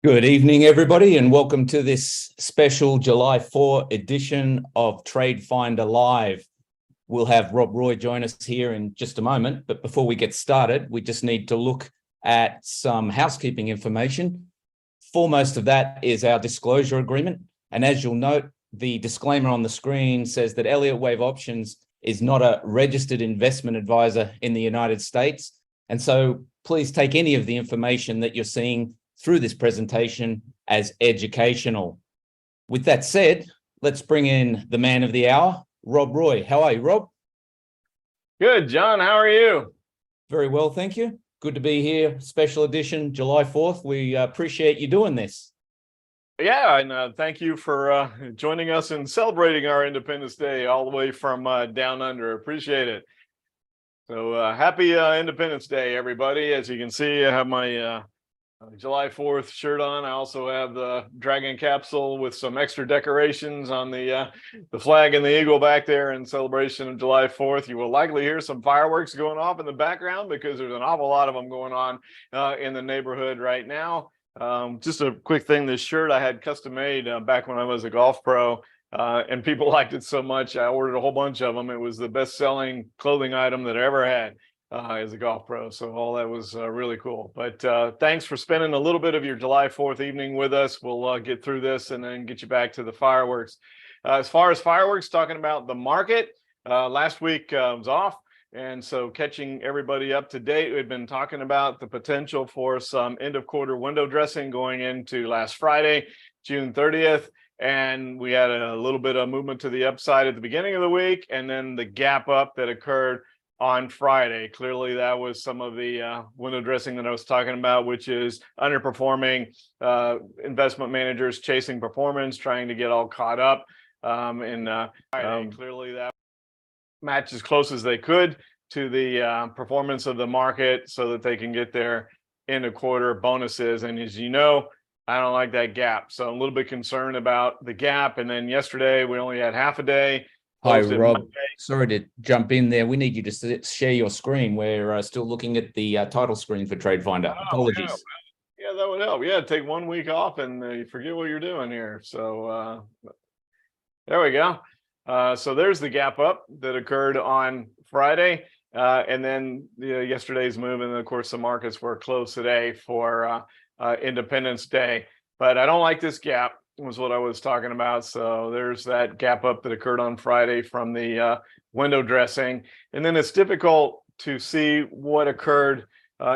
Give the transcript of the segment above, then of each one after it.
Good evening, everybody, and welcome to this special July 4 edition of TradeFinder Live. We'll have Rob Roy join us here in just a moment, but before we get started, we just need to look at some housekeeping information. Foremost of that is our disclosure agreement, and as you'll note, the disclaimer on the screen says that Elliott Wave Options is not a registered investment advisor in the United States, and so please take any of the information that you're seeing through this presentation as educational. With that said, let's bring in the man of the hour, Rob Roy. How are you, Rob? Good, John. How are you? Very well, thank you. Good to be here. Special edition, July 4th. We appreciate you doing this. Yeah, and thank you for joining us and celebrating our Independence Day all the way from down under. Appreciate it. So happy Independence Day, everybody. As you can see, I have my July 4th shirt on. I also have the dragon capsule with some extra decorations on the flag and the eagle back there in celebration of July 4th. You will likely hear some fireworks going off in the background because there's an awful lot of them going on in the neighborhood right now. Just a quick thing, this shirt I had custom made back when I was a golf pro, and people liked it so much I ordered a whole bunch of them. It was the best-selling clothing item that I ever had as a golf pro, so all that was really cool. But thanks for spending a little bit of your July 4th evening with us. We'll get through this and then get you back to the fireworks. As far as fireworks, talking about the market, last week was off, and so catching everybody up to date, we've been talking about the potential for some end of quarter window dressing going into last Friday, June 30th. And we had a little bit of movement to the upside at the beginning of the week, and then the gap up that occurred on Friday. Clearly, that was some of the window dressing that I was talking about, which is underperforming investment managers chasing performance, trying to get all caught up. Clearly, that matched as close as they could to the performance of the market so that they can get their end of quarter bonuses. And as you know, I don't like that gap. So I'm a little bit concerned about the gap. And then yesterday, we only had half a day. Hi, Rob. Sorry to jump in there. We need you to share your screen. We're still looking at the title screen for TradeFinder. Apologies. Yeah, that would help. Yeah, take 1 week off and you forget what you're doing here. So there we go. So there's the gap up that occurred on Friday. And then yesterday's move. And of course, the markets were closed today for Independence Day. But I don't like this gap, was what I was talking about. So there's that gap up that occurred on Friday from the window dressing. And then it's difficult to see what occurred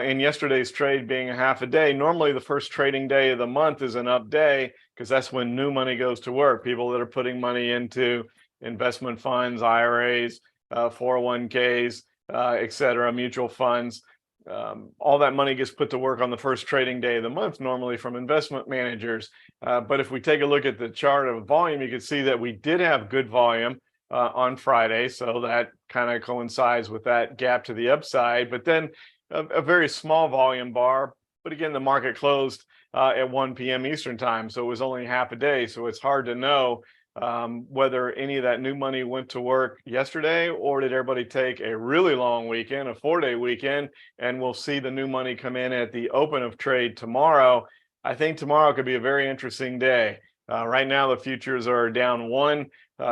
in yesterday's trade being a half a day. Normally the first trading day of the month is an up day because that's when new money goes to work. People that are putting money into investment funds, IRAs, 401ks, et cetera, mutual funds. All that money gets put to work on the first trading day of the month, normally from investment managers. But if we take a look at the chart of volume, you can see that we did have good volume on Friday. So that kind of coincides with that gap to the upside. But then a very small volume bar. But again, the market closed at 1 p.m. Eastern time. So it was only half a day. So it's hard to know whether any of that new money went to work yesterday, or did everybody take a really long weekend, a 4-day weekend, and we'll see the new money come in at the open of trade tomorrow. I think tomorrow could be a very interesting day. Right now, the futures are down 1,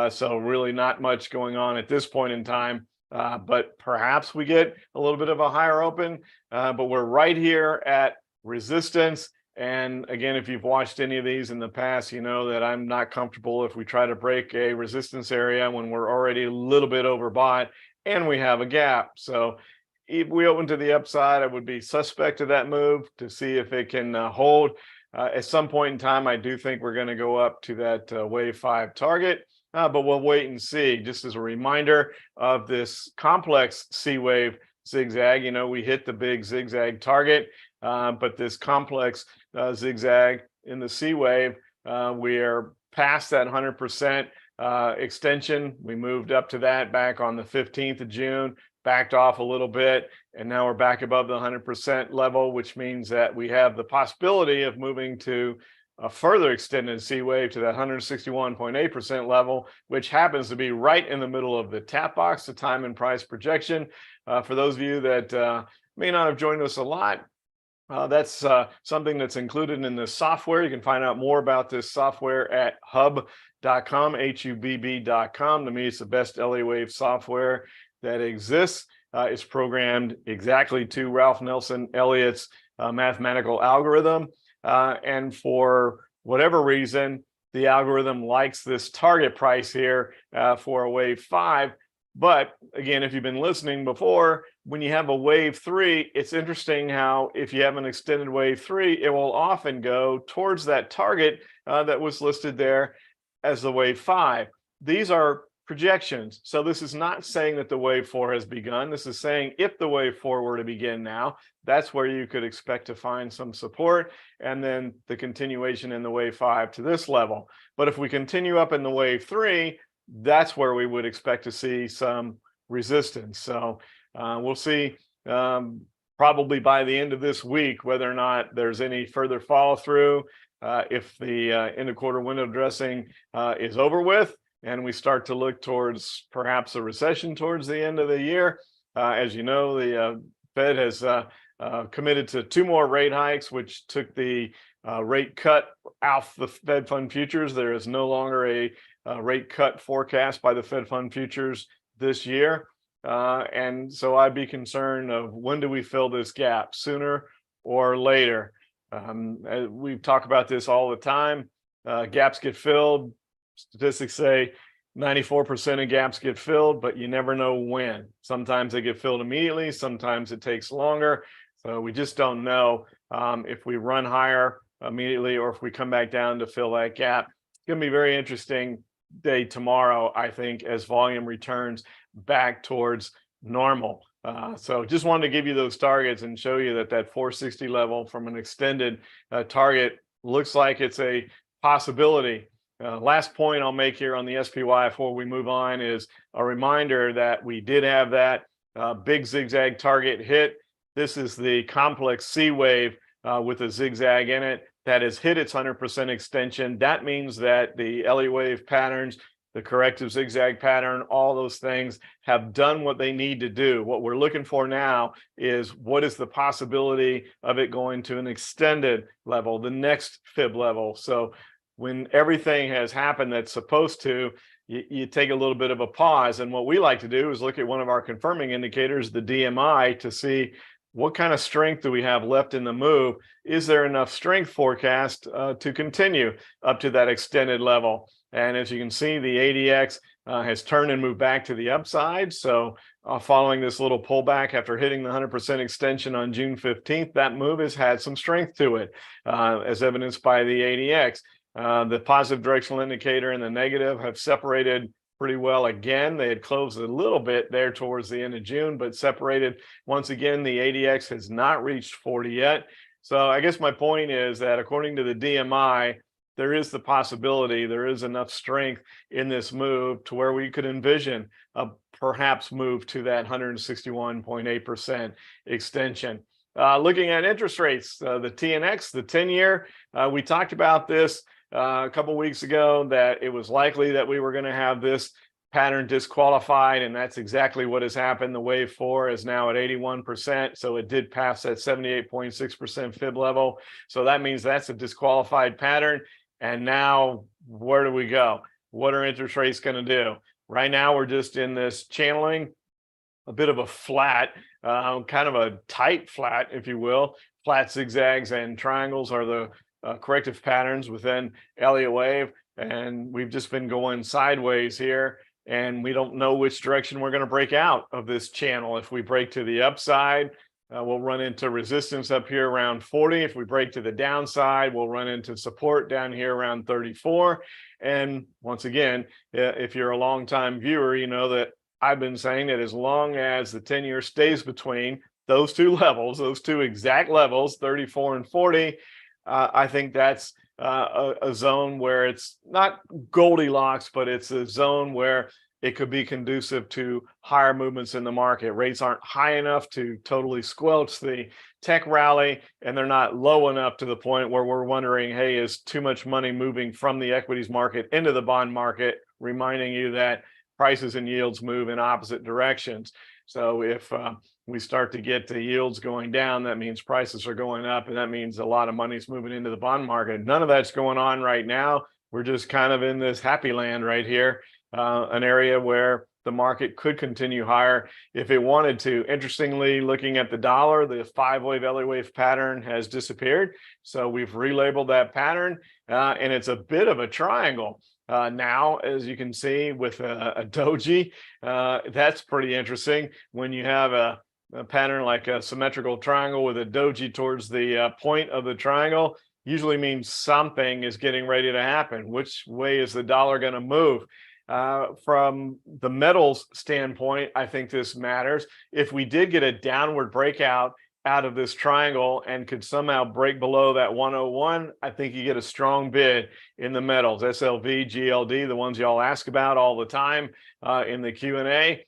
so really not much going on at this point in time. But perhaps we get a little bit of a higher open, but we're right here at resistance. And again, if you've watched any of these in the past, you know that I'm not comfortable if we try to break a resistance area when we're already a little bit overbought and we have a gap. So if we open to the upside, I would be suspect of that move to see if it can hold. At some point in time, I do think we're going to go up to that wave 5 target, but we'll wait and see. Just as a reminder of this complex C wave zigzag, you know, we hit the big zigzag target, but this complex zigzag in the C wave, we are past that 100% extension. We moved up to that back on the 15th of June, backed off a little bit, and now we're back above the 100% level, which means that we have the possibility of moving to a further extended C wave to that 161.8% level, which happens to be right in the middle of the tap box, the time and price projection. For those of you that may not have joined us a lot, That's something that's included in the software. You can find out more about this software at hubb.com, HUBB.com. To me, it's the best LA Wave software that exists. It's programmed exactly to Ralph Nelson Elliott's mathematical algorithm. And for whatever reason, the algorithm likes this target price here for a wave 5. But again, if you've been listening before, when you have a wave 3, it's interesting how if you have an extended wave 3, it will often go towards that target that was listed there as the wave 5. These are projections. So this is not saying that the wave 4 has begun. This is saying if the wave 4 were to begin now, that's where you could expect to find some support, and then the continuation in the wave 5 to this level. But if we continue up in the wave 3, that's where we would expect to see some resistance. So we'll see probably by the end of this week whether or not there's any further follow through, if the end of quarter window dressing is over with and we start to look towards perhaps a recession towards the end of the year. As you know, the Fed has committed to 2 more rate hikes, which took the rate cut off the Fed fund futures. There is no longer a rate cut forecast by the Fed fund futures this year. And so I'd be concerned of when do we fill this gap, sooner or later. We talk about this all the time. Gaps get filled. Statistics say 94% of gaps get filled, but you never know when. Sometimes they get filled immediately. Sometimes it takes longer. So we just don't know if we run higher immediately or if we come back down to fill that gap. It's going to be very interesting day tomorrow, I think, as volume returns back towards normal. So just wanted to give you those targets and show you that that 460 level from an extended target looks like it's a possibility. Last point I'll make here on the SPY before we move on is a reminder that we did have that big zigzag target hit. This is the complex C wave with a zigzag in it that has hit its 100% extension. That means that the Elliott wave patterns, the corrective zigzag pattern, all those things have done what they need to do. What we're looking for now is what is the possibility of it going to an extended level, the next fib level. So when everything has happened that's supposed to, you take a little bit of a pause. And what we like to do is look at one of our confirming indicators, the DMI, to see what kind of strength do we have left in the move. Is there enough strength forecast to continue up to that extended level? And as you can see, the ADX has turned and moved back to the upside. So following this little pullback after hitting the 100% extension on June 15th, that move has had some strength to it, as evidenced by the ADX. The positive directional indicator and the negative have separated pretty well again. They had closed a little bit there towards the end of June, but separated once again. The ADX has not reached 40 yet. So I guess my point is that according to the DMI, there is the possibility, there is enough strength in this move to where we could envision a perhaps move to that 161.8% extension. Looking at interest rates, the TNX, the 10-year, we talked about this a couple weeks ago, that it was likely that we were going to have this pattern disqualified, and that's exactly what has happened. The wave 4 is now at 81%, so it did pass that 78.6% fib level. So that means that's a disqualified pattern. And now where do we go? What are interest rates going to do? Right now we're just in this channeling, a bit of a flat, kind of a tight flat, if you will. Flat zigzags and triangles are the corrective patterns within Elliott wave, and we've just been going sideways here, and we don't know which direction we're going to break out of this channel. If we break to the upside, we'll run into resistance up here around 40. If we break to the downside, we'll run into support down here around 34. And once again, if you're a long-time viewer, you know that I've been saying that as long as the 10-year stays between those two levels, those two exact levels, 34 and 40, I think that's a zone where it's not Goldilocks, but it's a zone where it could be conducive to higher movements in the market. Rates aren't high enough to totally squelch the tech rally, and they're not low enough to the point where we're wondering, hey, is too much money moving from the equities market into the bond market, reminding you that prices and yields move in opposite directions. So if we start to get the yields going down, that means prices are going up, and that means a lot of money's moving into the bond market. None of that's going on right now. We're just kind of in this happy land right here, an area where the market could continue higher if it wanted to. Interestingly, looking at the dollar, the 5-wave Elliott wave pattern has disappeared. So we've relabeled that pattern, and it's a bit of a triangle. Now, as you can see with a doji, that's pretty interesting. When you have a pattern like a symmetrical triangle with a doji towards the point of the triangle, usually means something is getting ready to happen. Which way is the dollar going to move? From the metals standpoint, I think this matters. If we did get a downward breakout out of this triangle and could somehow break below that 101, I think you get a strong bid in the metals, SLV, GLD, the ones y'all ask about all the time in the Q&A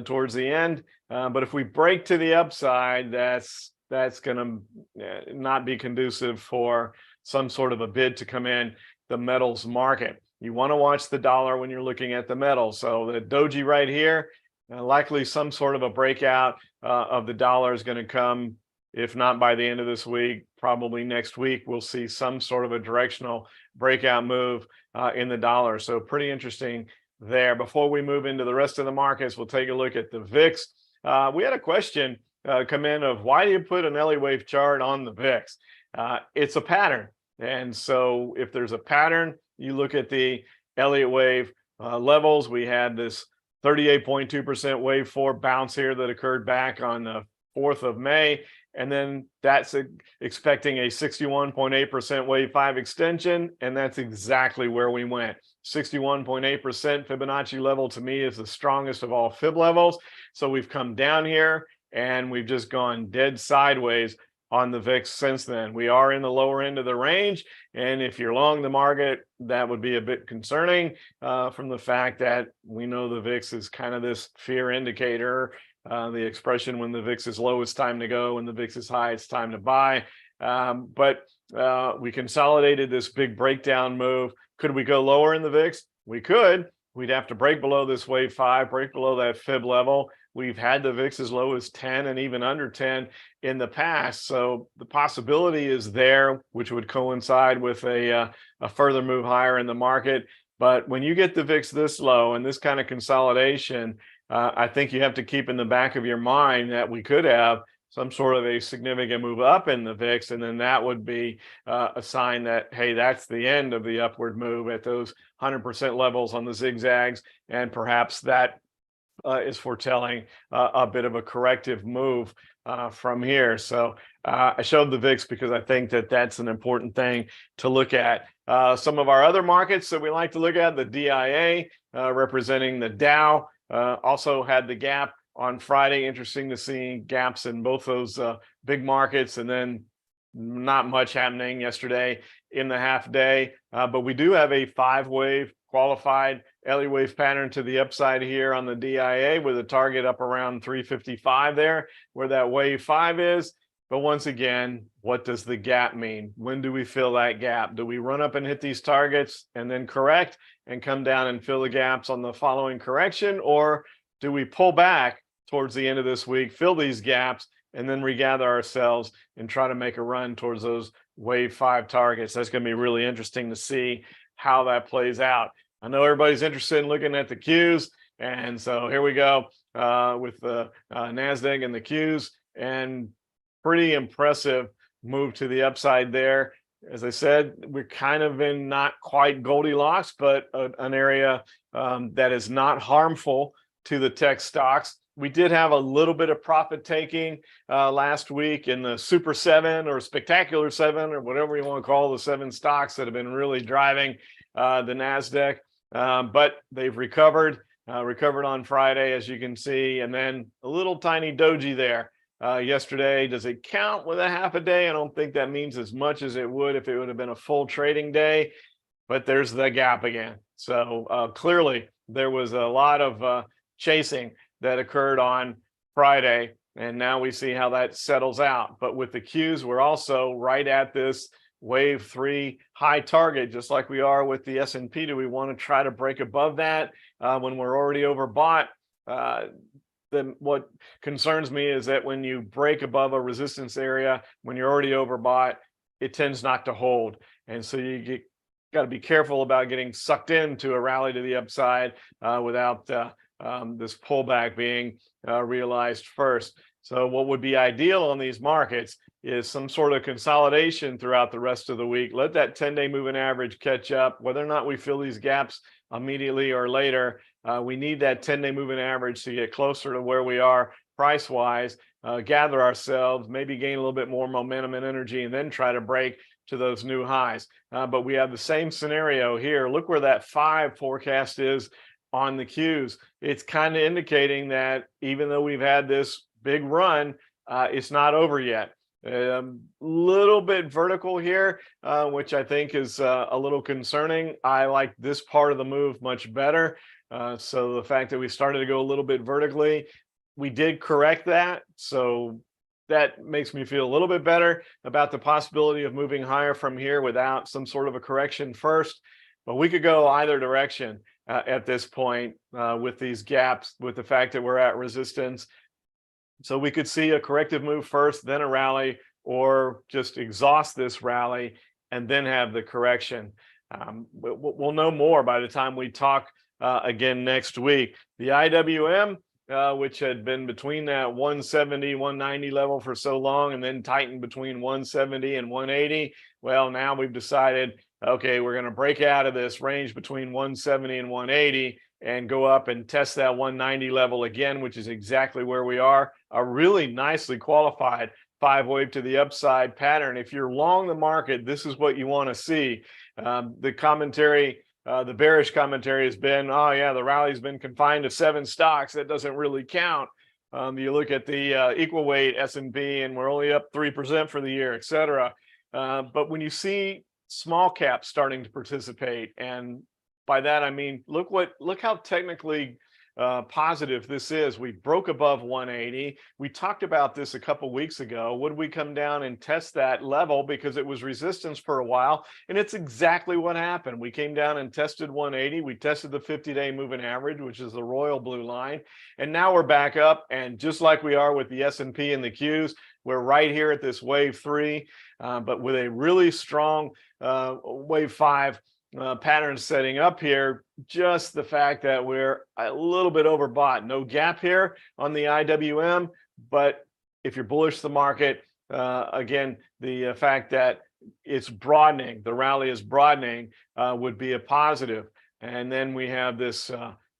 towards the end. But if we break to the upside, that's going to not be conducive for some sort of a bid to come in the metals market. You want to watch the dollar when you're looking at the metals. So the doji right here, likely some sort of a breakout of the dollar is going to come. If not by the end of this week, probably next week, we'll see some sort of a directional breakout move in the dollar. So pretty interesting there. Before we move into the rest of the markets, we'll take a look at the VIX. We had a question come in of why do you put an Elliott wave chart on the VIX? It's a pattern. And so if there's a pattern, you look at the Elliott wave levels. We had this 38.2% wave 4 bounce here that occurred back on the 4th of May. And then that's expecting a 61.8% wave 5 extension. And that's exactly where we went. 61.8% Fibonacci level to me is the strongest of all Fib levels. So we've come down here and we've just gone dead sideways on the VIX since then. We are in the lower end of the range. And if you're long the market, that would be a bit concerning from the fact that we know the VIX is kind of this fear indicator. The expression when the VIX is low, it's time to go. When the VIX is high, it's time to buy. But we consolidated this big breakdown move. Could we go lower in the VIX? We could. We'd have to break below this wave 5, break below that Fib level. We've had the VIX as low as 10 and even under 10 in the past. So the possibility is there, which would coincide with a further move higher in the market. But when you get the VIX this low and this kind of consolidation, I think you have to keep in the back of your mind that we could have some sort of a significant move up in the VIX, and then that would be a sign that, hey, that's the end of the upward move at those 100% levels on the zigzags, and perhaps that is foretelling a bit of a corrective move from here. So I showed the VIX because I think that that's an important thing to look at. Some of our other markets that we like to look at, the DIA representing the Dow, also had the gap on Friday. Interesting to see gaps in both those big markets, and then not much happening yesterday in the half day. But we do have a 5-wave qualified Elliott wave pattern to the upside here on the DIA with a target up around 355 there, where that wave 5 is. But once again, what does the gap mean? When do we fill that gap? Do we run up and hit these targets and then correct and come down and fill the gaps on the following correction? Or do we pull back towards the end of this week, fill these gaps, and then regather ourselves and try to make a run towards those wave 5 targets? That's going to be really interesting to see how that plays out. I know everybody's interested in looking at the Qs. And so here we go with the NASDAQ and the Qs, and pretty impressive move to the upside there. As I said, we're kind of in not quite Goldilocks, but an area that is not harmful to the tech stocks. We did have a little bit of profit taking last week in the Super 7 or Spectacular 7 or whatever you want to call the 7 stocks that have been really driving the NASDAQ. But they've recovered on Friday, as you can see, and then a little tiny doji there yesterday. Does it count with a half a day? I don't think that means as much as it would if it would have been a full trading day, but there's the gap again. So clearly there was a lot of chasing that occurred on Friday, and now we see how that settles out. But with the Qs, we're also right at this wave 3 high target, just like we are with the S&P. Do we want to try to break above that when we're already overbought? what concerns me is that when you break above a resistance area, when you're already overbought, it tends not to hold. And so you got to be careful about getting sucked into a rally to the upside without this pullback being realized first. So what would be ideal on these markets is some sort of consolidation throughout the rest of the week. Let that 10-day moving average catch up. Whether or not we fill these gaps immediately or later, we need that 10-day moving average to get closer to where we are price-wise, gather ourselves, maybe gain a little bit more momentum and energy, and then try to break to those new highs. But we have the same scenario here. Look where that 5 forecast is on the Qs. It's kind of indicating that even though we've had this big run, it's not over yet. Little bit vertical here, which I think is a little concerning. I like this part of the move much better. So the fact that we started to go a little bit vertically, we did correct that. So that makes me feel a little bit better about the possibility of moving higher from here without some sort of a correction first. But we could go either direction at this point with these gaps, with the fact that we're at resistance. So we could see a corrective move first, then a rally, or just exhaust this rally and then have the correction. We'll know more by the time we talk again next week. The IWM, which had been between that 170, 190 level for so long and then tightened between 170 and 180. Well, now we've decided, okay, we're going to break out of this range between 170 and 180 and go up and test that 190 level again, which is exactly where we are. A really nicely qualified 5-wave to the upside pattern. If you're long the market, this is what you want to see. The commentary, the bearish commentary has been, oh yeah, the rally's been confined to 7 stocks. That doesn't really count. You look at the equal weight S&P and we're only up 3% for the year, et cetera. But when you see small caps starting to participate, and by that I mean, look how technically positive this is. We broke above 180. We talked about this a couple weeks ago. Would we come down and test that level because it was resistance for a while? And it's exactly what happened. We came down and tested 180. We tested the 50-day moving average, which is the royal blue line. And now we're back up. And just like we are with the S&P and the Qs, we're right here at this wave 3, but with a really strong wave 5 pattern setting up here. Just the fact that we're a little bit overbought. No gap here on the IWM, but if you're bullish the market, again, the fact that it's broadening, the rally is broadening, would be a positive. And then we have this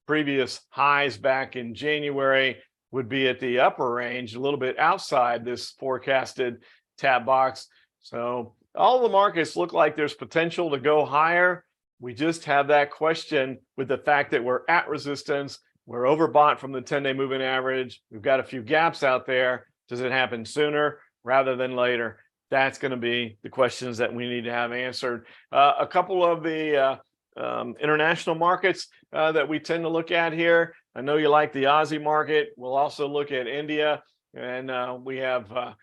previous highs back in January would be at the upper range, a little bit outside this forecasted tap box. So all the markets look like there's potential to go higher. We just have that question with the fact that we're at resistance. We're overbought from the 10-day moving average. We've got a few gaps out there. Does it happen sooner rather than later? That's going to be the questions that we need to have answered. A couple of the international markets that we tend to look at here. I know you like the Aussie market. We'll also look at India, and we have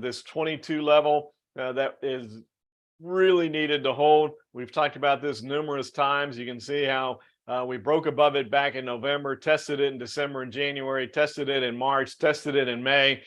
this 22 level that is really needed to hold. We've talked about this numerous times. You can see how we broke above it back in November, tested it in December and January, tested it in March, tested it in May.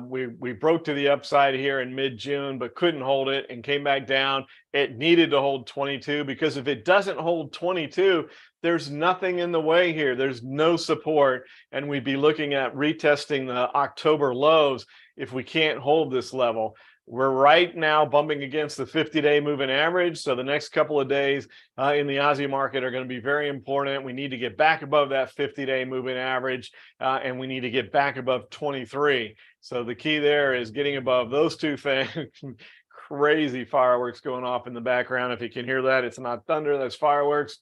We broke to the upside here in mid-June, but couldn't hold it and came back down. It needed to hold 22, because if it doesn't hold 22, there's nothing in the way here. There's no support, and we'd be looking at retesting the October lows if we can't hold this level. We're right now bumping against the 50-day moving average. So the next couple of days in the Aussie market are going to be very important. We need to get back above that 50-day moving average, and we need to get back above 23. So the key there is getting above those two things. Crazy fireworks going off in the background. If you can hear that, it's not thunder, that's fireworks.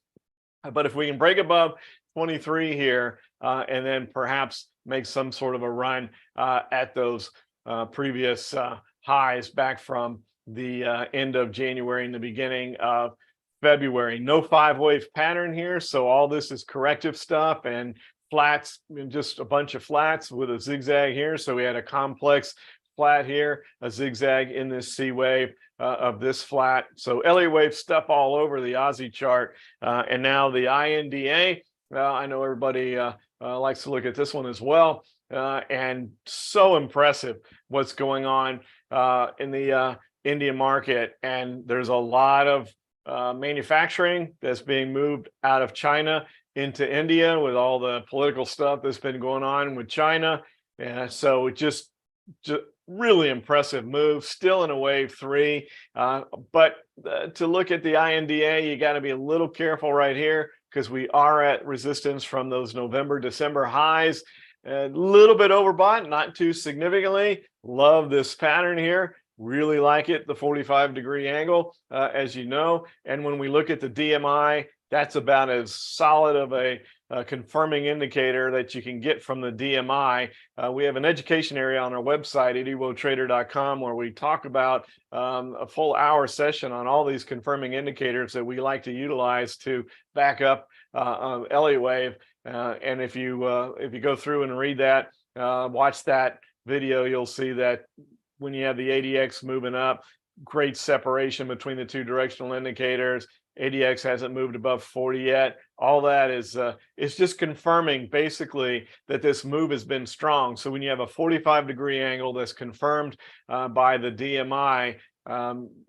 But if we can break above 23 here, and then perhaps make some sort of a run at those previous highs back from the end of January and the beginning of February. No 5-wave pattern here, so all this is corrective stuff and flats, just a bunch of flats with a zigzag here. So we had a complex flat here, a zigzag in this C wave of this flat. So Elliott wave stuff all over the Aussie chart. And now the INDA. I know everybody likes to look at this one as well. And so impressive what's going on in the Indian market. And there's a lot of manufacturing that's being moved out of China into India with all the political stuff that's been going on with China. And so it just really impressive move, still in a wave 3. But to look at the INDA, you got to be a little careful right here because we are at resistance from those November, December highs. A little bit overbought, not too significantly. Love this pattern here. Really like it, the 45-degree angle, as you know. And when we look at the DMI, that's about as solid of a confirming indicator that you can get from the DMI. We have an education area on our website, EWOTrader.com, where we talk about a full hour session on all these confirming indicators that we like to utilize to back up Elliott wave. And if you go through and read that, watch that video, you'll see that when you have the ADX moving up, great separation between the two directional indicators. ADX hasn't moved above 40 yet. All that is it's just confirming basically that this move has been strong. So when you have a 45-degree angle that's confirmed by the DMI,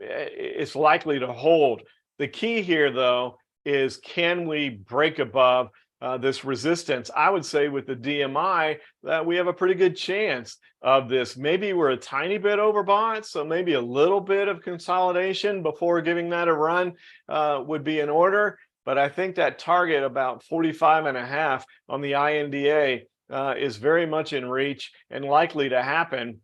it's likely to hold. The key here, though, is can we break above this resistance? I would say with the DMI that we have a pretty good chance of this. Maybe we're a tiny bit overbought, so maybe a little bit of consolidation before giving that a run would be in order. But I think that target about 45.5 on the INDA is very much in reach and likely to happen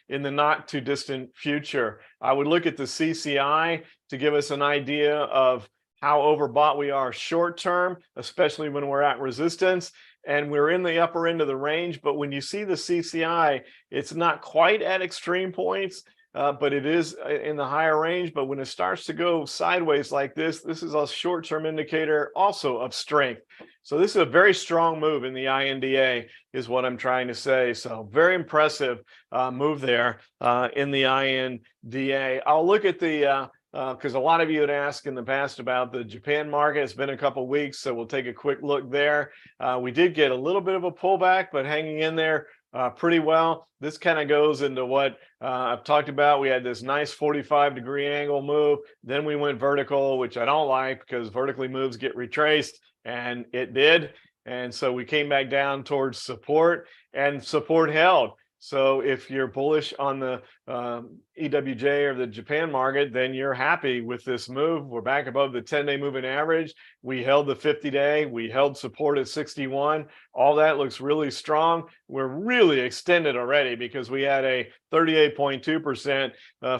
in the not too distant future. I would look at the CCI to give us an idea of how overbought we are short term, especially when we're at resistance. And we're in the upper end of the range, but when you see the CCI, it's not quite at extreme points, but it is in the higher range. But when it starts to go sideways like this is a short-term indicator also of strength. So this is a very strong move in the INDA is what I'm trying to say. So very impressive move there in the INDA. I'll look at the because a lot of you had asked in the past about the Japan market. It's been a couple of weeks, so we'll take a quick look there. We did get a little bit of a pullback, but hanging in there pretty well. This kind of goes into what I've talked about. We had this nice 45-degree angle move. Then we went vertical, which I don't like because vertically moves get retraced, and it did. And so we came back down towards support, and support held. So if you're bullish on the EWJ or the Japan market, then you're happy with this move. We're back above the 10-day moving average. We held the 50-day. We held support at 61. All that looks really strong. We're really extended already because we had a 38.2%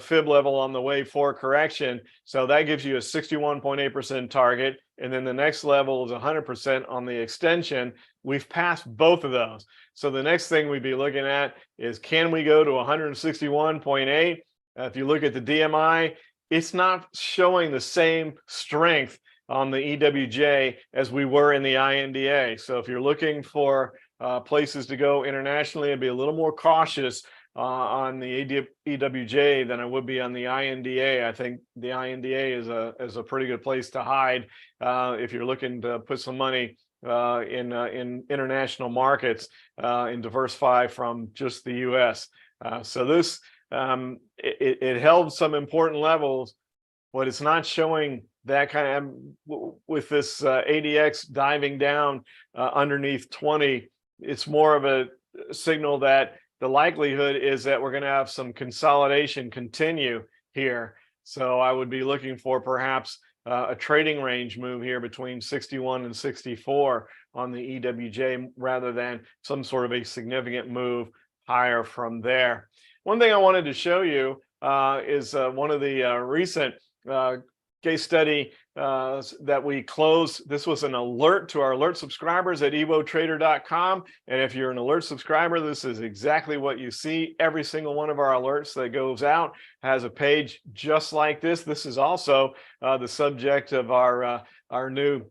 fib level on the wave 4 correction. So that gives you a 61.8% target. And then the next level is 100% on the extension. We've passed both of those. So the next thing we'd be looking at is, can we go to 161.8? If you look at the DMI, it's not showing the same strength on the EWJ as we were in the INDA. So if you're looking for places to go internationally, I'd be a little more cautious on the EWJ than I would be on the INDA. I think the INDA is a pretty good place to hide if you're looking to put some money in international markets and diversify from just the U.S. So this it held some important levels, but it's not showing that kind of, with this ADX diving down underneath 20. It's more of a signal that the likelihood is that we're going to have some consolidation continue here. So I would be looking for perhaps a trading range move here between 61 and 64 on the EWJ rather than some sort of a significant move higher from there. One thing I wanted to show you is one of the recent case study that we closed. This was an alert to our alert subscribers at EWOTrader.com. And if you're an alert subscriber, this is exactly what you see. Every single one of our alerts that goes out has a page just like this. This is also the subject of our new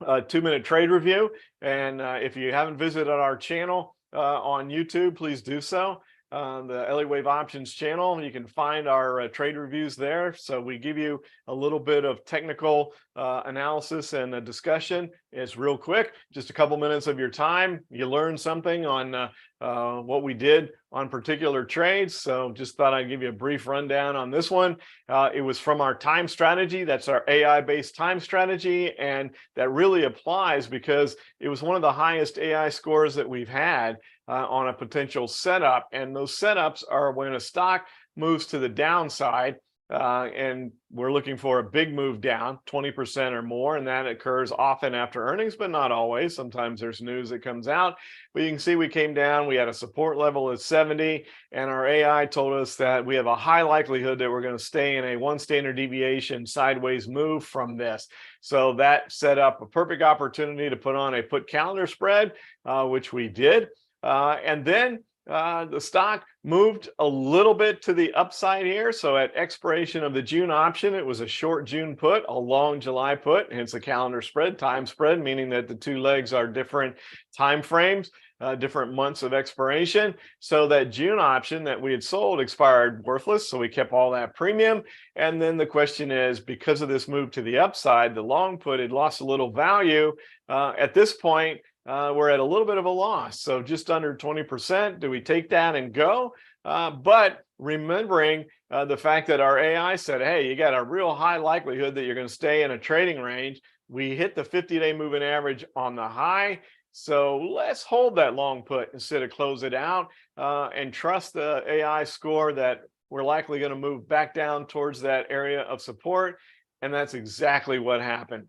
2-minute trade review. And if you haven't visited our channel on YouTube, please do so. on the Elliott Wave Options channel. You can find our trade reviews there. So we give you a little bit of technical analysis and a discussion. It's real quick, just a couple minutes of your time. You learn something on what we did on particular trades. So just thought I'd give you a brief rundown on this one. It was from our time strategy. That's our AI-based time strategy. And that really applies because it was one of the highest AI scores that we've had on a potential setup. And those setups are when a stock moves to the downside, and we're looking for a big move down, 20% or more, and that occurs often after earnings, but not always. Sometimes there's news that comes out. But you can see we came down, we had a support level at 70, and our AI told us that we have a high likelihood that we're going to stay in a 1 standard deviation sideways move from this. So that set up a perfect opportunity to put on a put calendar spread, which we did. And then the stock moved a little bit to the upside here. So at expiration of the June option, it was a short June put, a long July put, hence a calendar spread, time spread, meaning that the two legs are different time frames, different months of expiration. So that June option that we had sold expired worthless. So we kept all that premium. And then the question is, because of this move to the upside, the long put had lost a little value. At this point, we're at a little bit of a loss, so just under 20%. Do we take that and go? But remembering the fact that our AI said, hey, you got a real high likelihood that you're going to stay in a trading range. We hit the 50-day moving average on the high. So let's hold that long put instead of close it out and trust the AI score that we're likely going to move back down towards that area of support. And that's exactly what happened.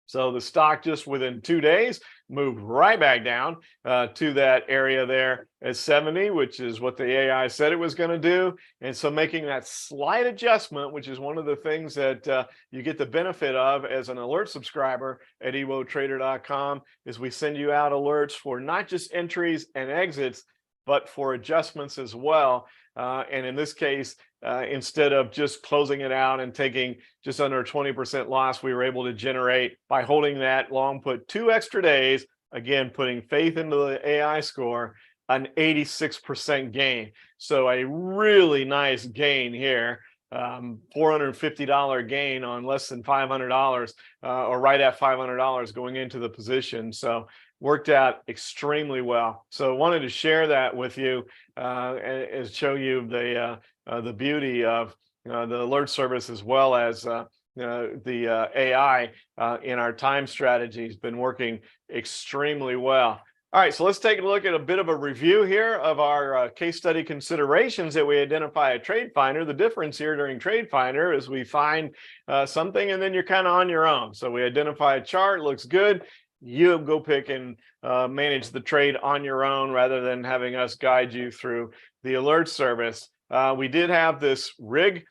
So the stock just within 2 days moved right back down to that area there at 70, which is what the AI said it was going to do. And so making that slight adjustment, which is one of the things that you get the benefit of as an alert subscriber at EWOTrader.com, is we send you out alerts for not just entries and exits, but for adjustments as well. And in this case, instead of just closing it out and taking just under a 20% loss, we were able to generate, by holding that long put 2 extra days, again, putting faith into the AI score, an 86% gain. So a really nice gain here, $450 gain on less than $500, or right at $500 going into the position. So worked out extremely well. So wanted to share that with you and show you the beauty of the alert service, as well as the AI in our time strategy has been working extremely well. All right, so let's take a look at a bit of a review here of our case study considerations that we identify at TradeFinder. The difference here during TradeFinder is we find something and then you're kind of on your own. So we identify a chart, looks good. You go pick and manage the trade on your own rather than having us guide you through the alert service. We did have this rig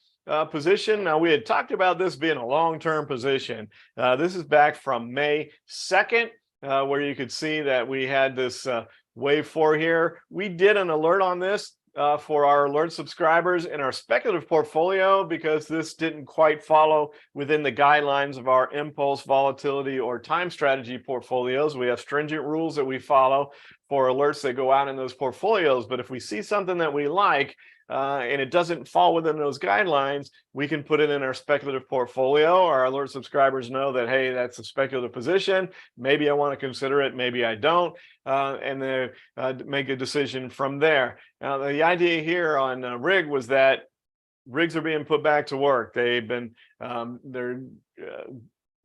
position. Now, we had talked about this being a long-term position. This is back from May 2nd, where you could see that we had this wave 4 here. We did an alert on this for our alert subscribers in our speculative portfolio, because this didn't quite follow within the guidelines of our impulse, volatility, or time strategy portfolios. We have stringent rules that we follow for alerts that go out in those portfolios. But if we see something that we like, and it doesn't fall within those guidelines, we can put it in our speculative portfolio. Our alert subscribers know that, hey, that's a speculative position. Maybe I want to consider it, maybe I don't, and they make a decision from there. Now, the idea here on rig was that rigs are being put back to work. They've been, they're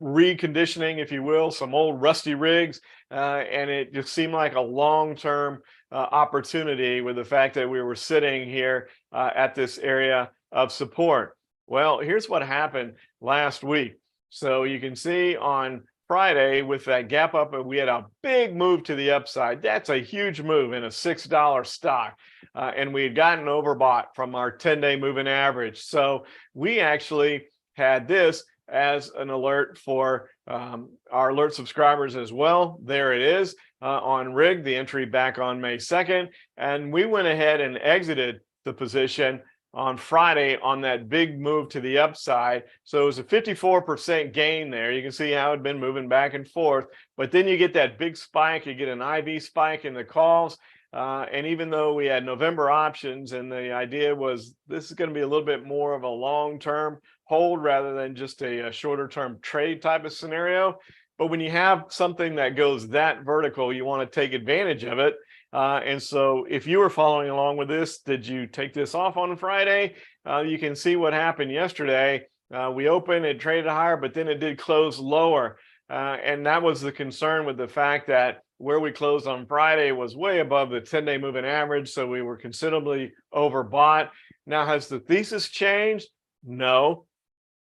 reconditioning, if you will, some old rusty rigs, and it just seemed like a long-term opportunity with the fact that we were sitting here at this area of support. Well, here's what happened last week. So you can see on Friday with that gap up, we had a big move to the upside. That's a huge move in a $6 stock. And we had gotten overbought from our 10-day moving average. So we actually had this as an alert for our alert subscribers as well. There it is on rig, the entry back on May 2nd. And we went ahead and exited the position on Friday on that big move to the upside. So it was a 54% gain there. You can see how it had been moving back and forth. But then you get that big spike, you get an IV spike in the calls. And even though we had November options and the idea was this is going to be a little bit more of a long-term hold rather than just a shorter-term trade type of scenario. But when you have something that goes that vertical, you want to take advantage of it. And so if you were following along with this, did you take this off on Friday? You can see what happened yesterday. We opened, it traded higher, but then it did close lower. And that was the concern with the fact that where we closed on Friday was way above the 10-day moving average. So we were considerably overbought. Now, has the thesis changed? No.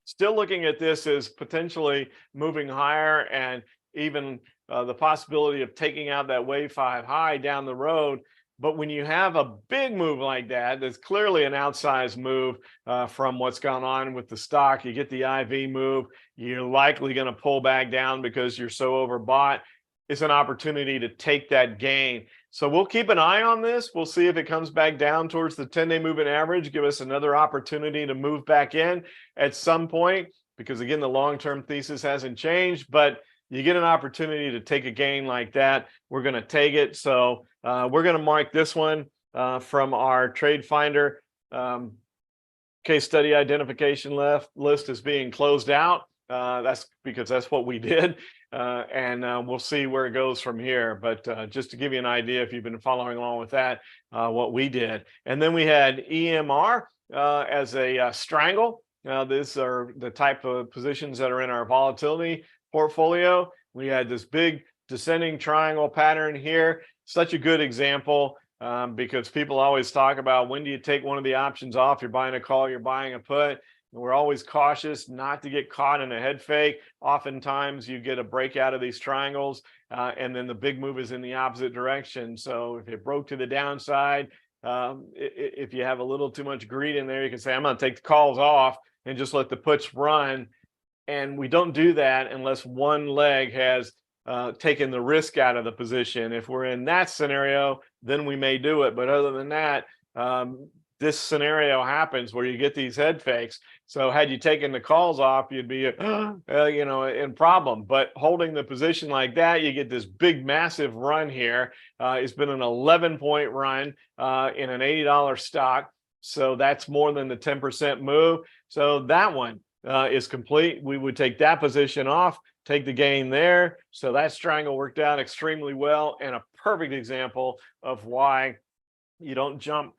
Still looking at this as potentially moving higher and even the possibility of taking out that wave 5 high down the road. But when you have a big move like that, that's clearly an outsized move from what's gone on with the stock. You get the IV move, you're likely going to pull back down because you're so overbought. It's an opportunity to take that gain. So we'll keep an eye on this. We'll see if it comes back down towards the 10-day moving average, give us another opportunity to move back in at some point, because again, the long-term thesis hasn't changed, but you get an opportunity to take a gain like that, we're going to take it. So we're going to mark this one from our TradeFinder case study identification list as being closed out. That's because that's what we did. And we'll see where it goes from here. But just to give you an idea, if you've been following along with that, what we did. And then we had EMR as a strangle. These are the type of positions that are in our volatility portfolio. We had this big descending triangle pattern here. Such a good example because people always talk about when do you take one of the options off? You're buying a call, you're buying a put. And we're always cautious not to get caught in a head fake. Oftentimes you get a breakout of these triangles and then the big move is in the opposite direction. So if it broke to the downside, if you have a little too much greed in there, you can say, I'm going to take the calls off and just let the puts run. And we don't do that unless one leg has taken the risk out of the position. If we're in that scenario, then we may do it. But other than that, this scenario happens where you get these head fakes. So had you taken the calls off, you'd be, in problem. But holding the position like that, you get this big, massive run here. It's been an 11-point run in an $80 stock. So that's more than the 10% move. So that one is complete. We would take that position off, take the gain there. So that strangle worked out extremely well and a perfect example of why you don't jump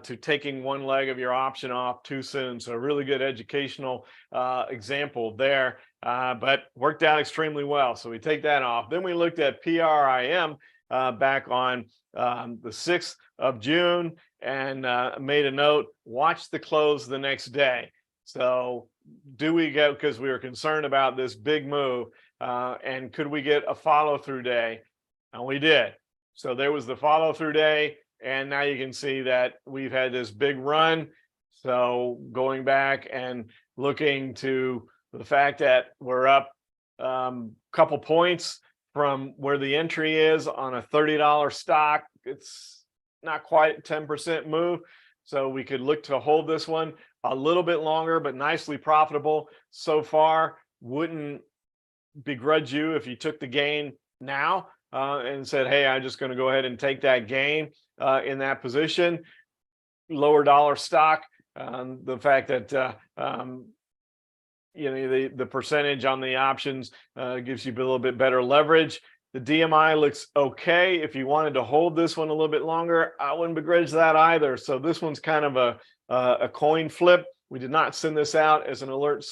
to taking one leg of your option off too soon. So a really good educational example there, but worked out extremely well. So we take that off. Then we looked at PRIM back on the 6th of June and made a note, watch the close the next day. So do we go, because we were concerned about this big move, and could we get a follow-through day? And we did. So there was the follow-through day. And now you can see that we've had this big run. So going back and looking to the fact that we're up a couple points from where the entry is on a $30 stock, it's not quite a 10% move. So we could look to hold this one a little bit longer, but nicely profitable so far. Wouldn't begrudge you if you took the gain now and said, hey, I'm just going to go ahead and take that gain in that position. Lower dollar stock, the fact that the percentage on the options gives you a little bit better leverage. The DMI looks okay. If you wanted to hold this one a little bit longer, I wouldn't begrudge that either. So this one's kind of a coin flip. We did not send this out as an alert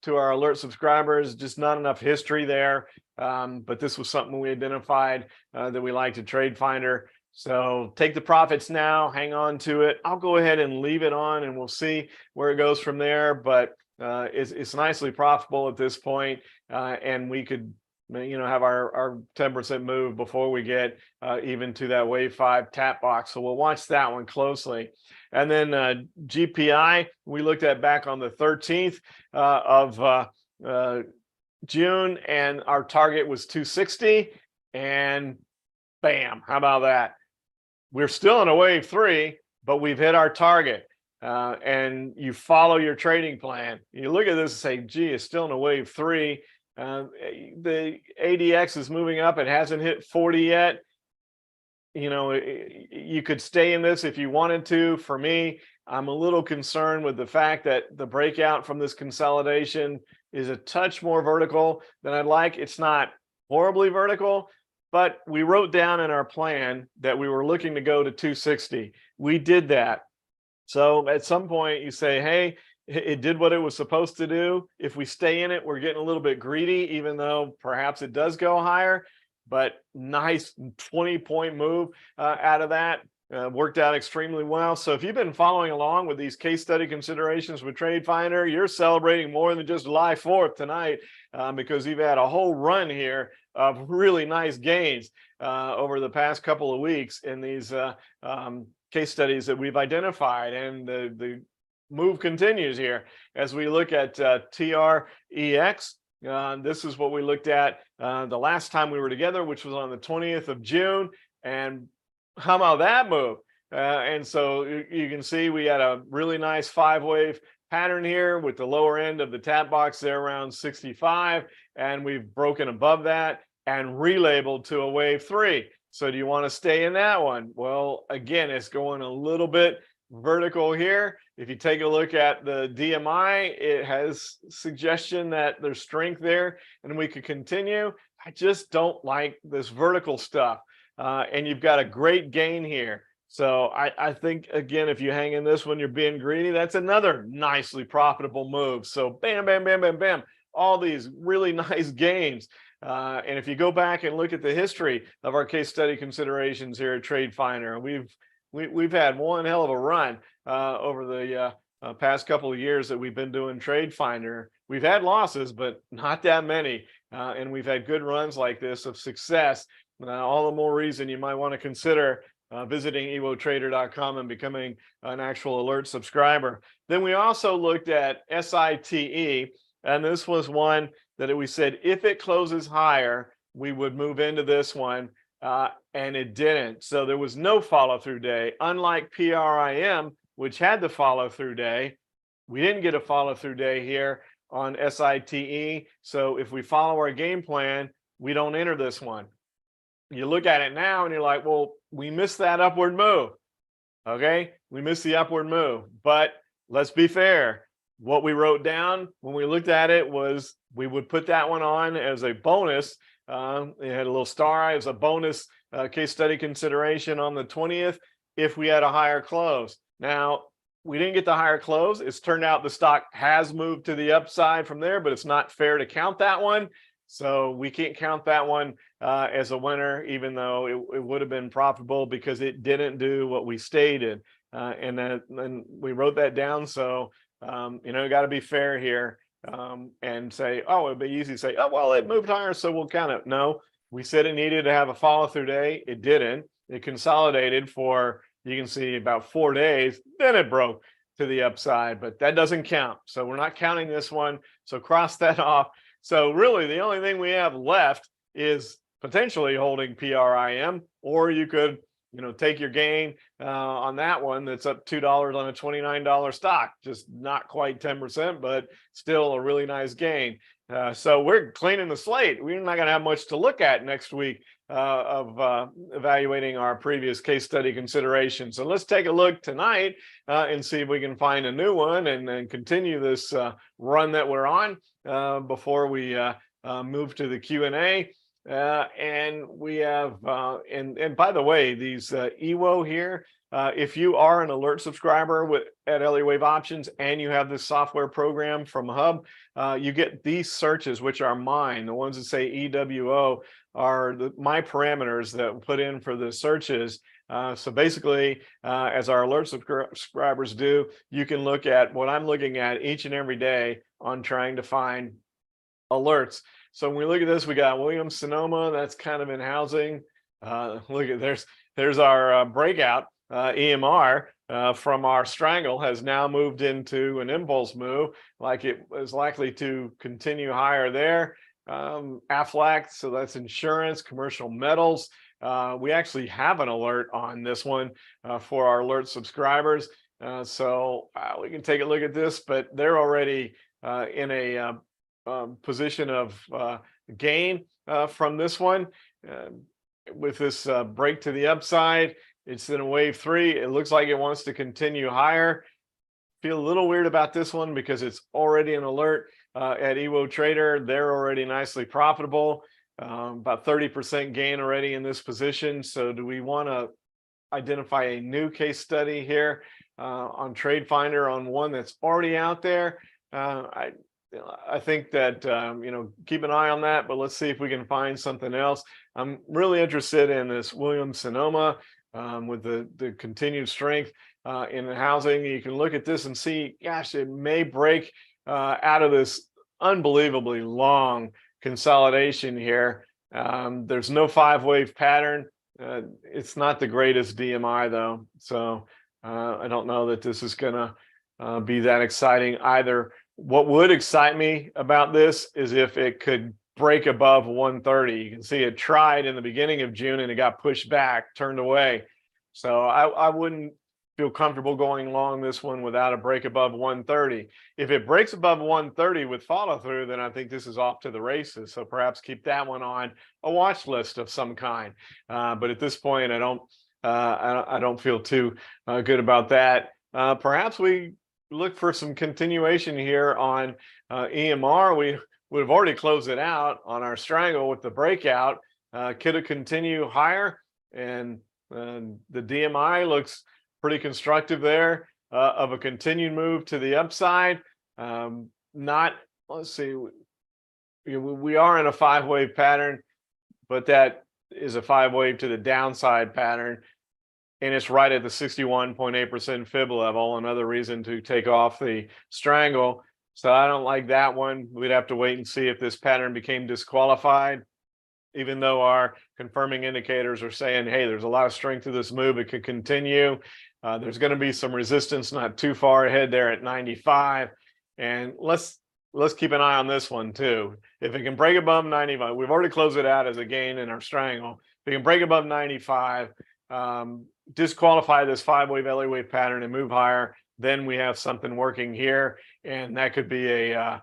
to our alert subscribers, just not enough history there. But this was something we identified that we like to TradeFinder. So take the profits now, hang on to it. I'll go ahead and leave it on and we'll see where it goes from there. But it's nicely profitable at this point, and we could have our 10% move before we get even to that wave 5 tap box. So we'll watch that one closely. And then GPI, we looked at back on the 13th of June, and our target was 260, and bam, how about that? We're still in a wave 3, but we've hit our target. And you follow your trading plan. You look at this and say, gee, it's still in a wave 3. The ADX is moving up. It hasn't hit 40 yet. you could stay in this if you wanted to. For me, I'm a little concerned with the fact that the breakout from this consolidation is a touch more vertical than I'd like. It's not horribly vertical, but we wrote down in our plan that we were looking to go to 260. We did that. So at some point you say, hey, it did what it was supposed to do. If we stay in it, we're getting a little bit greedy, even though perhaps it does go higher. But nice 20-point move out of that. Worked out extremely well. So if you've been following along with these case study considerations with TradeFinder, you're celebrating more than just July 4th tonight, because you've had a whole run here of really nice gains over the past couple of weeks in these case studies that we've identified. And the move continues here as we look at TREX. This is what we looked at the last time we were together, which was on the 20th of June. And how about that move? And so you can see we had a really nice 5-wave pattern here with the lower end of the tap box there around 65. And we've broken above that and relabeled to a wave 3. So do you want to stay in that one? Well, again, it's going a little bit vertical here. If you take a look at the DMI, it has suggestion that there's strength there and we could continue. I just don't like this vertical stuff. And you've got a great gain here. So I think, again, if you hang in this one, you're being greedy. That's another nicely profitable move. So bam, bam, bam, bam, bam. All these really nice gains. And if you go back and look at the history of our case study considerations here at TradeFinder, we've had one hell of a run over the past couple of years that we've been doing TradeFinder. We've had losses, but not that many. And we've had good runs like this of success. All the more reason you might want to consider visiting EWOTrader.com and becoming an actual alert subscriber. Then we also looked at SITE, and this was one that we said if it closes higher, we would move into this one, and it didn't. So there was no follow-through day. Unlike PRIM, which had the follow-through day, we didn't get a follow-through day here on SITE. So if we follow our game plan, we don't enter this one. You look at it now and you're like, well, we missed that upward move. Okay, we missed the upward move. But let's be fair. What we wrote down when we looked at it was we would put that one on as a bonus. It had a little star. It was a bonus case study consideration on the 20th if we had a higher close. Now, we didn't get the higher close. It's turned out the stock has moved to the upside from there, but it's not fair to count that one. So we can't count that one as a winner, even though it would have been profitable because it didn't do what we stated. And then we wrote that down. So, got to be fair here and say, oh, it'd be easy to say, oh, well, it moved higher, so we'll count it. No, we said it needed to have a follow through day. It didn't. It consolidated for, you can see, about 4 days. Then it broke to the upside, but that doesn't count. So we're not counting this one. So cross that off. So really the only thing we have left is potentially holding PRIM, or you could, take your gain on that one that's up $2 on a $29 stock, just not quite 10%, but still a really nice gain. So we're cleaning the slate. We're not going to have much to look at next week of evaluating our previous case study considerations. So let's take a look tonight and see if we can find a new one and continue this run that we're on before we move to the Q&A. And we have, and by the way, these EWO here, if you are an alert subscriber at Elliott Wave Options and you have this software program from Hub, you get these searches, which are mine. The ones that say EWO are my parameters that I put in for the searches. So basically, as our alert subscribers do, you can look at what I'm looking at each and every day on trying to find alerts. So when we look at this, we got Williams Sonoma, that's kind of in housing. Look at there's our breakout EMR from our strangle has now moved into an impulse move, like it was likely to continue higher there. Aflac, so that's insurance, commercial metals. We actually have an alert on this one for our alert subscribers. So we can take a look at this, but they're already in a position of gain from this one. with this break to the upside. It's in a wave 3. It looks like it wants to continue higher. Feel a little weird about this one because it's already an alert at EWO Trader. They're already nicely profitable, about 30% gain already in this position. So do we want to identify a new case study here on TradeFinder on one that's already out there? I think that keep an eye on that, but let's see if we can find something else. I'm really interested in this Williams-Sonoma with the continued strength in the housing. You can look at this and see, gosh, it may break out of this unbelievably long consolidation here. There's no 5-wave pattern. It's not the greatest DMI though, so I don't know that this is gonna be that exciting either. What would excite me about this is if it could break above 130. You can see it tried in the beginning of June and it got pushed back, turned away. So I wouldn't feel comfortable going long this one without a break above 130. If it breaks above 130 with follow through, then I think this is off to the races. So perhaps keep that one on a watch list of some kind. But at this point, I don't feel too good about that. Perhaps we look for some continuation here on EMR. We would have already closed it out on our strangle with the breakout. Could it continue higher? And the DMI looks pretty constructive there of a continued move to the upside. Let's see, we are in a 5-wave pattern, but that is a 5-wave to the downside pattern. And it's right at the 61.8% fib level, another reason to take off the strangle. So I don't like that one. We'd have to wait and see if this pattern became disqualified, even though our confirming indicators are saying, hey, there's a lot of strength to this move. It could continue. There's going to be some resistance not too far ahead there at 95. And let's keep an eye on this one too. If it can break above 95, we've already closed it out as a gain in our strangle. If it can break above 95, disqualify this 5-wave LA wave pattern and move higher, then we have something working here, and that could be a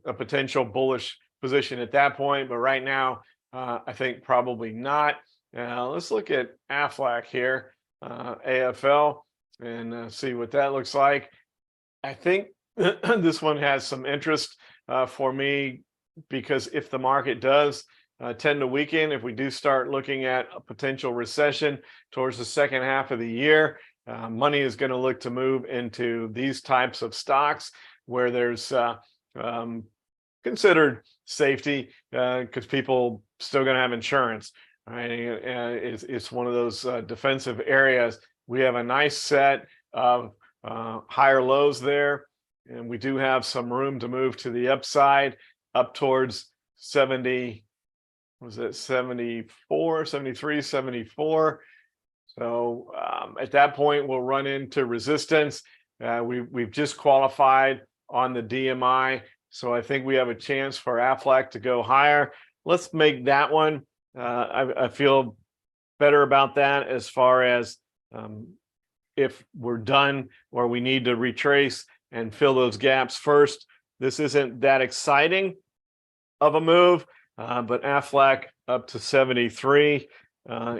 potential bullish position at that point. But right now, I think probably not. Let's look at AFLAC here, AFL, and see what that looks like. I think this one has some interest for me, because if the market does tend to weaken, if we do start looking at a potential recession towards the second half of the year, money is going to look to move into these types of stocks where there's considered safety, because people still going to have insurance, right? It's one of those defensive areas. We have a nice set of higher lows there, and we do have some room to move to the upside up towards 70. Was it 74, 73, 74? So at that point, we'll run into resistance. We've just qualified on the DMI. So I think we have a chance for AFLAC to go higher. Let's make that one. I feel better about that as far as if we're done or we need to retrace and fill those gaps first. This isn't that exciting of a move. But AFLAC up to 73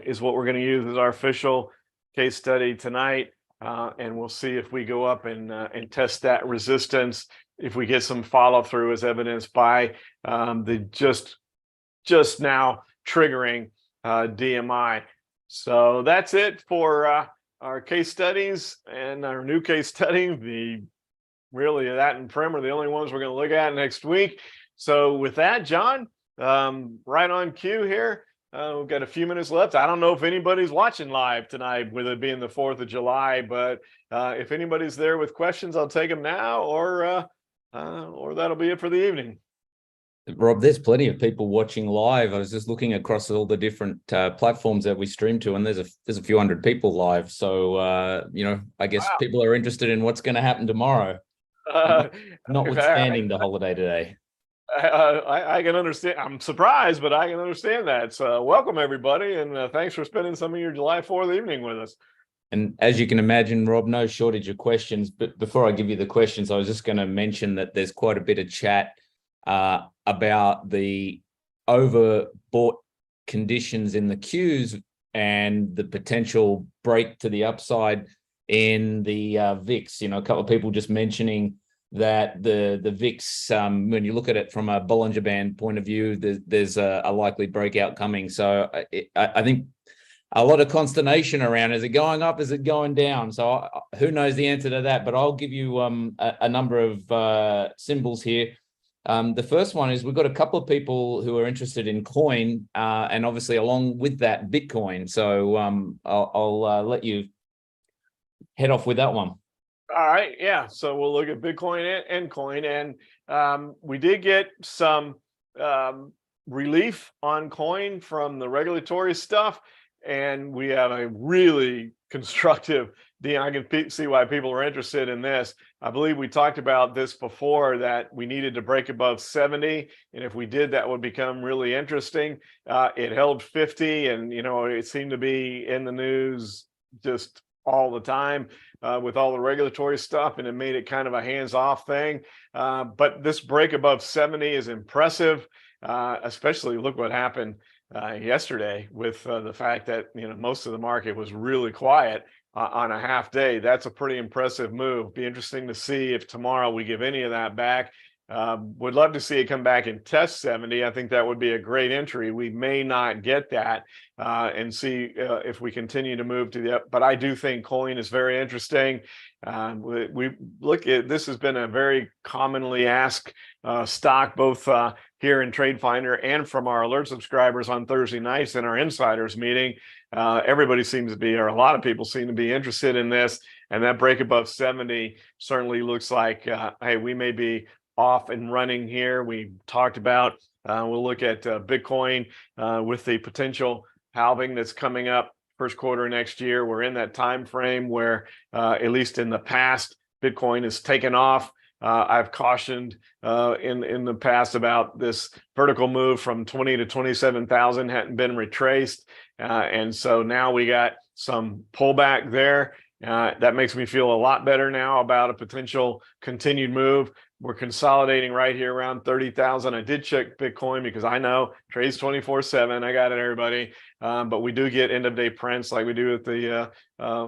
is what we're going to use as our official case study tonight. And we'll see if we go up and test that resistance, if we get some follow through as evidenced by the just now triggering DMI. So that's it for our case studies and our new case study. Really that and Prim are the only ones we're going to look at next week. So with that, John, right on cue here. We've got a few minutes left. I don't know if anybody's watching live tonight, with it being the 4th of July, but if anybody's there with questions, I'll take them now, or that'll be it for the evening. Rob, there's plenty of people watching live. I was just looking across all the different platforms that we stream to, and there's a few hundred people live. So I guess people are interested in what's going to happen tomorrow, notwithstanding the holiday today. I can understand. I'm surprised, but I can understand that. So welcome everybody, and thanks for spending some of your July 4th evening with us. And as you can imagine, Rob, no shortage of questions. But before I give you the questions, I was just going to mention that there's quite a bit of chat about the overbought conditions in the Qs and the potential break to the upside in the VIX. You know, a couple of people just mentioning that the VIX, when you look at it from a Bollinger Band point of view, there's a likely breakout coming. So I think a lot of consternation around, is it going up, is it going down? So who knows the answer to that, but I'll give you a number of symbols here. The first one is we've got a couple of people who are interested in coin, and obviously along with that, Bitcoin. So I'll let you head off with that one. All right, yeah. So we'll look at Bitcoin and coin, and we did get some relief on coin from the regulatory stuff, and we have a really constructive deal. I can see why people are interested in this. I believe we talked about this before, that we needed to break above 70, and if we did, that would become really interesting. It held 50, and it seemed to be in the news just all the time with all the regulatory stuff, and it made it kind of a hands-off thing. But this break above 70 is impressive, especially look what happened yesterday with the fact that most of the market was really quiet on a half day. That's a pretty impressive move. Be interesting to see if tomorrow we give any of that back. Would love to see it come back and test 70. I think that would be a great entry. We may not get that and see if we continue to move to the up. But I do think coin is very interesting. We look at this, has been a very commonly asked stock, both here in TradeFinder and from our alert subscribers on Thursday nights in our insiders meeting. Everybody seems to be, or a lot of people seem to be interested in this, and that break above 70 certainly looks like, hey, we may be off and running here. We talked about, we'll look at Bitcoin with the potential halving that's coming up first quarter next year. We're in that time frame where, at least in the past, Bitcoin has taken off. I've cautioned in the past about this vertical move from 20 to 27,000 hadn't been retraced, and so now we got some pullback there. That makes me feel a lot better now about a potential continued move. We're consolidating right here around 30,000. I did check Bitcoin because I know trades 24/7. I got it, everybody. But we do get end of day prints like we do with the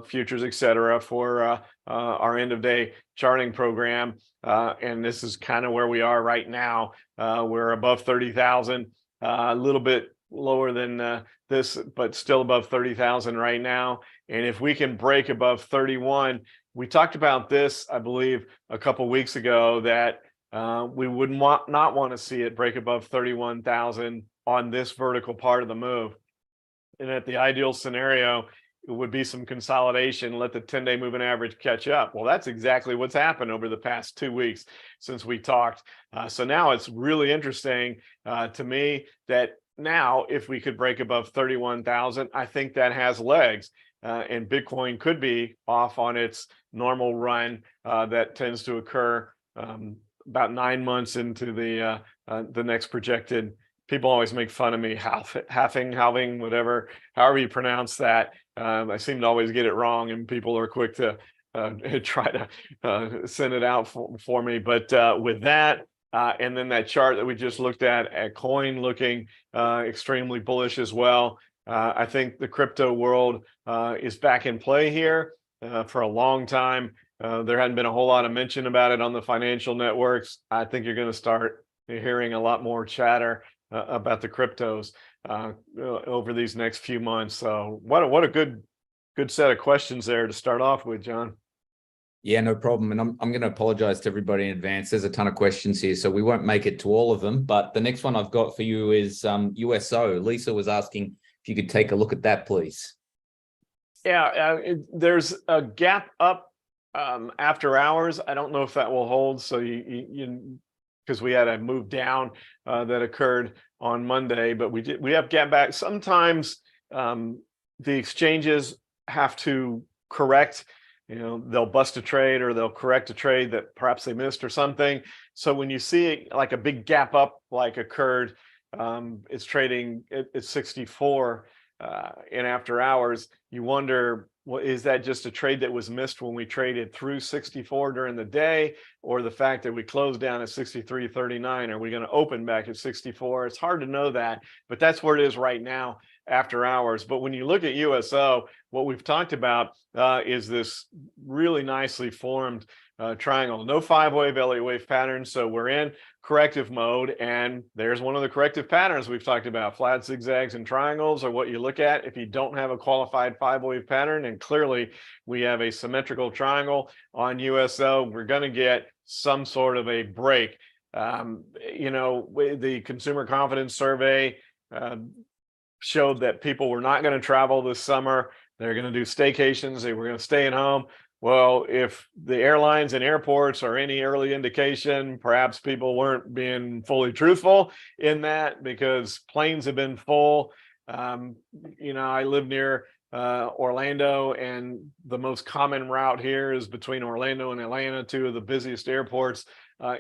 futures, etc., for our end of day charting program. And this is kind of where we are right now. We're above 30,000, a little bit lower than this, but still above 30,000 right now. And if we can break above 31, we talked about this, I believe, a couple weeks ago, that we would not want to see it break above 31,000 on this vertical part of the move. And at the ideal scenario, it would be some consolidation, let the 10-day moving average catch up. Well, that's exactly what's happened over the past 2 weeks since we talked. So now it's really interesting to me that now if we could break above 31,000, I think that has legs. And Bitcoin could be off on its normal run that tends to occur about 9 months into the next projected. People always make fun of me, halving, whatever, however you pronounce that. I seem to always get it wrong, and people are quick to try to send it out for me. But with that, and then that chart that we just looked at coin looking extremely bullish as well. I think the crypto world is back in play here for a long time. There hadn't been a whole lot of mention about it on the financial networks. I think you're going to start hearing a lot more chatter about the cryptos over these next few months. So what a good set of questions there to start off with, John. Yeah, no problem. And I'm going to apologize to everybody in advance. There's a ton of questions here, so we won't make it to all of them. But the next one I've got for you is USO. Lisa was asking if you could take a look at that, please. Yeah, there's a gap up after hours. I don't know if that will hold. So you because we had a move down that occurred on Monday, but we have gap back. Sometimes the exchanges have to correct. They'll bust a trade or they'll correct a trade that perhaps they missed or something. So when you see it, like a big gap up like occurred, it's trading at 64 in after hours, you wonder, is that just a trade that was missed when we traded through 64 during the day, or the fact that we closed down at 63.39? Are we going to open back at 64? It's hard to know that, but that's where it is right now after hours. But when you look at USO, what we've talked about is this really nicely formed triangle. No 5-wave Elliott wave pattern, so we're in corrective mode, and there's one of the corrective patterns we've talked about. Flat zigzags and triangles are what you look at if you don't have a qualified 5-wave pattern, and clearly we have a symmetrical triangle on USO. We're going to get some sort of a break. You know, the consumer confidence survey showed that people were not going to travel this summer. They're going to do staycations. They were going to stay at home. Well, if the airlines and airports are any early indication, perhaps people weren't being fully truthful in that, because planes have been full. You know, I live near Orlando, and the most common route here is between Orlando and Atlanta, two of the busiest airports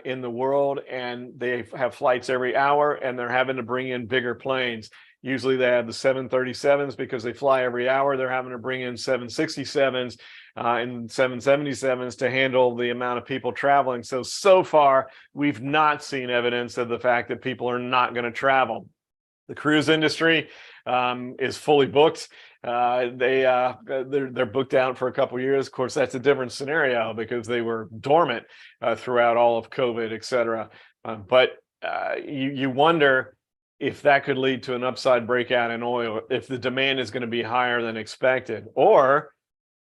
in the world, and they have flights every hour, and they're having to bring in bigger planes. Usually they have the 737s because they fly every hour. They're having to bring in 767s and 777s to handle the amount of people traveling. So far, we've not seen evidence of the fact that people are not going to travel. The cruise industry is fully booked. They're booked out for a couple of years. Of course, that's a different scenario because they were dormant throughout all of COVID, et cetera. But you wonder if that could lead to an upside breakout in oil, if the demand is going to be higher than expected, or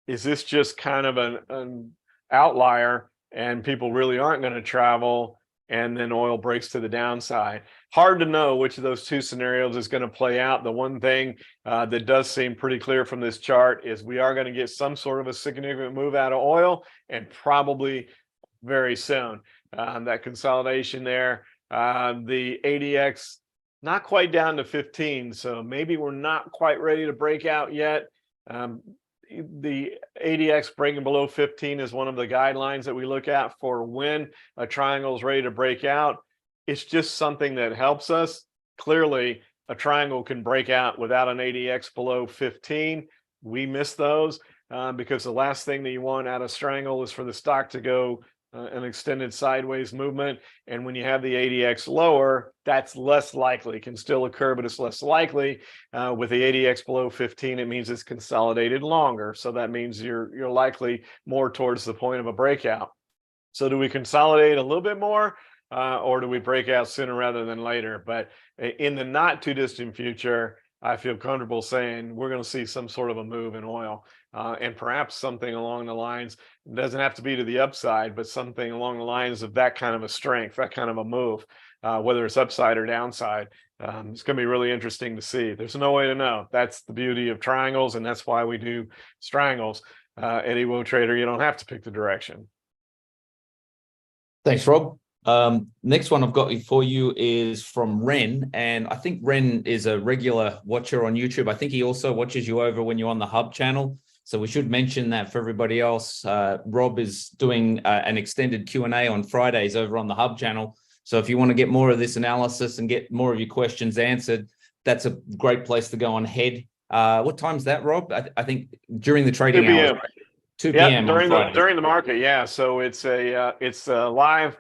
is this just kind of an outlier and people really aren't going to travel, and then oil breaks to the downside? Hard to know which of those two scenarios is going to play out. The one thing that does seem pretty clear from this chart is we are going to get some sort of a significant move out of oil, and probably very soon. That consolidation there, the ADX not quite down to 15, so maybe we're not quite ready to break out yet. The ADX breaking below 15 is one of the guidelines that we look at for when a triangle is ready to break out. It's just something that helps us. Clearly, a triangle can break out without an ADX below 15. We miss those because the last thing that you want out of triangle is for the stock to go an extended sideways movement. And when you have the ADX lower, that's less likely. It can still occur, but it's less likely. With the ADX below 15, it means it's consolidated longer. So that means you're likely more towards the point of a breakout. So do we consolidate a little bit more, or do we break out sooner rather than later? But in the not too distant future, I feel comfortable saying we're going to see some sort of a move in oil, and perhaps something along the lines, it doesn't have to be to the upside, but something along the lines of that kind of a strength, that kind of a move, whether it's upside or downside. It's going to be really interesting to see. There's no way to know. That's the beauty of triangles, and that's why we do triangles. At EWO Trader, you don't have to pick the direction. Thanks, Rob. Next one I've got for you is from Ren, and I think Ren is a regular watcher on YouTube. I think he also watches you over when you're on the Hub channel, so we should mention that for everybody else. Rob is doing an extended Q&A on Fridays over on the Hub channel, so if you want to get more of this analysis and get more of your questions answered, that's a great place to go on ahead. What time's that, Rob? I think during the trading hours, right? 2 p.m. during the market. Yeah, so it's live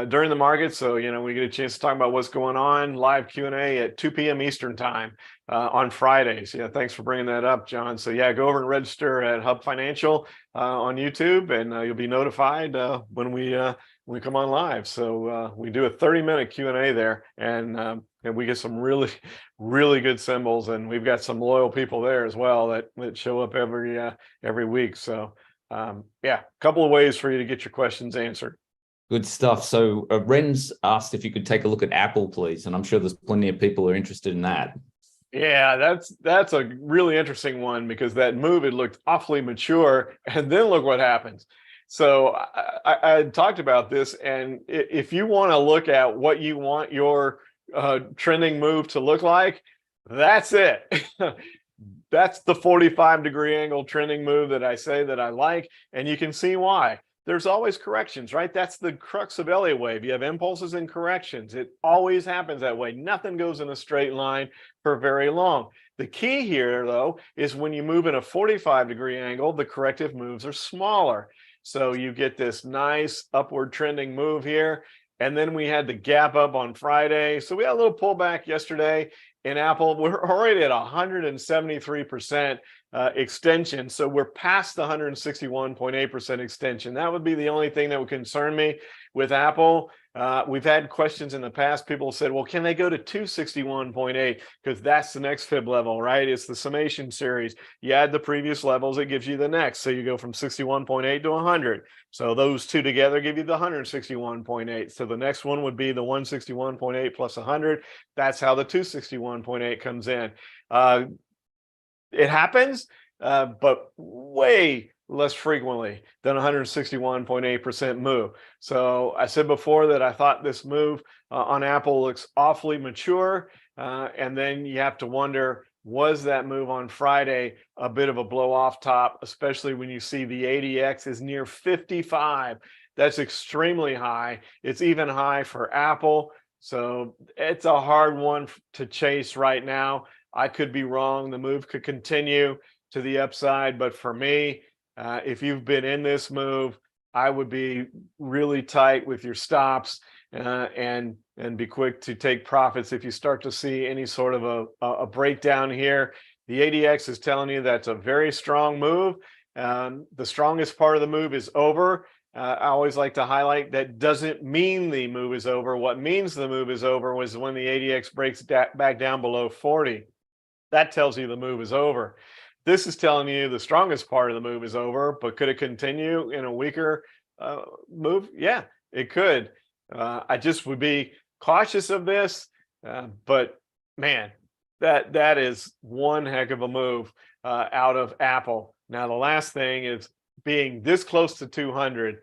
during the market. So, you know, we get a chance to talk about what's going on. Live Q&A at 2 p.m. Eastern time on Fridays. Yeah, thanks for bringing that up, John. So yeah, go over and register at Hub Financial on YouTube, and you'll be notified when we come on live. So we do a 30-minute Q&A there, and we get some really, really good symbols, and we've got some loyal people there as well that show up every week. So yeah, a couple of ways for you to get your questions answered. Good stuff. So Ren's asked if you could take a look at Apple, please, and I'm sure there's plenty of people who are interested in that. Yeah, that's a really interesting one, because that move, it looked awfully mature, and then look what happens. So I talked about this, and if you want to look at what you want your trending move to look like, that's it. That's the 45-degree angle trending move that I say that I like, and you can see why. there's always corrections, right? That's the crux of Elliott wave. You have impulses and corrections. It always happens that way. Nothing goes in a straight line for very long. The key here, though, is when you move in a 45-degree angle, the corrective moves are smaller. So you get this nice upward trending move here. And then we had the gap up on Friday. So we had a little pullback yesterday in Apple. We're already at 173% extension. So we're past the 161.8% extension. That would be the only thing that would concern me with Apple. We've had questions in the past. People said, well, can they go to 261.8? Because that's the next fib level, right? It's the summation series. You add the previous levels, it gives you the next. So you go from 61.8 to 100. So those two together give you the 161.8. So the next one would be the 161.8 plus 100. That's how the 261.8 comes in. It happens, but way less frequently than 161.8% move. So I said before that I thought this move on Apple looks awfully mature. And then you have to wonder, was that move on Friday a bit of a blow off top, especially when you see the ADX is near 55. That's extremely high. It's even high for Apple. So it's a hard one to chase right now. I could be wrong. The move could continue to the upside. But for me, if you've been in this move, I would be really tight with your stops and be quick to take profits if you start to see any sort of a breakdown here. The ADX is telling you that's a very strong move. The strongest part of the move is over. I always like to highlight that doesn't mean the move is over. What means the move is over was when the ADX breaks back down below 40. That tells you the move is over. This is telling you the strongest part of the move is over, but could it continue in a weaker move? Yeah, it could. I just would be cautious of this, but man, that is one heck of a move out of Apple. Now, the last thing is being this close to 200.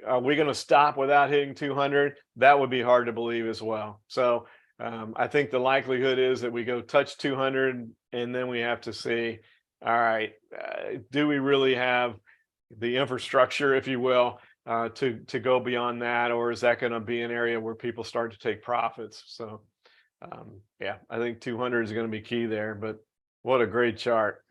Are we going to stop without hitting 200? That would be hard to believe as well. So I think the likelihood is that we go touch 200 and then we have to see, all right, do we really have the infrastructure, if you will, to go beyond that, or is that going to be an area where people start to take profits? So yeah, I think 200 is going to be key there, but what a great chart.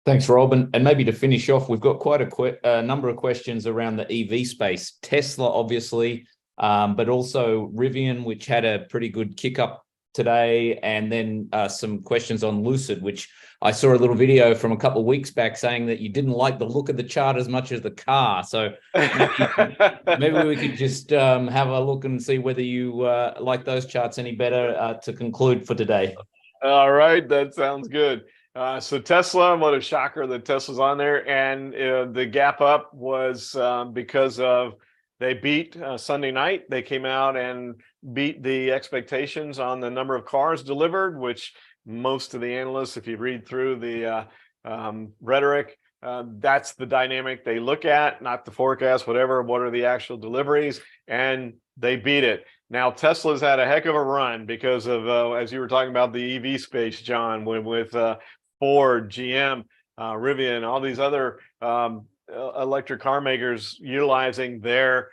Thanks, Rob. And maybe to finish off, we've got quite a number of questions around the EV space. Tesla, obviously, but also Rivian, which had a pretty good kick up today, and then some questions on Lucid, which I saw a little video from a couple of weeks back saying that you didn't like the look of the chart as much as the car. So maybe we could just have a look and see whether you like those charts any better to conclude for today. All right, that sounds good. So Tesla, what a shocker that Tesla's on there. And the gap up was because of they beat Sunday night. They came out and beat the expectations on the number of cars delivered, which most of the analysts, if you read through the rhetoric, that's the dynamic they look at, not the forecast, whatever. What are the actual deliveries? And they beat it. Now, Tesla's had a heck of a run because of, as you were talking about the EV space, John, with Ford, GM, Rivian, all these other electric car makers utilizing their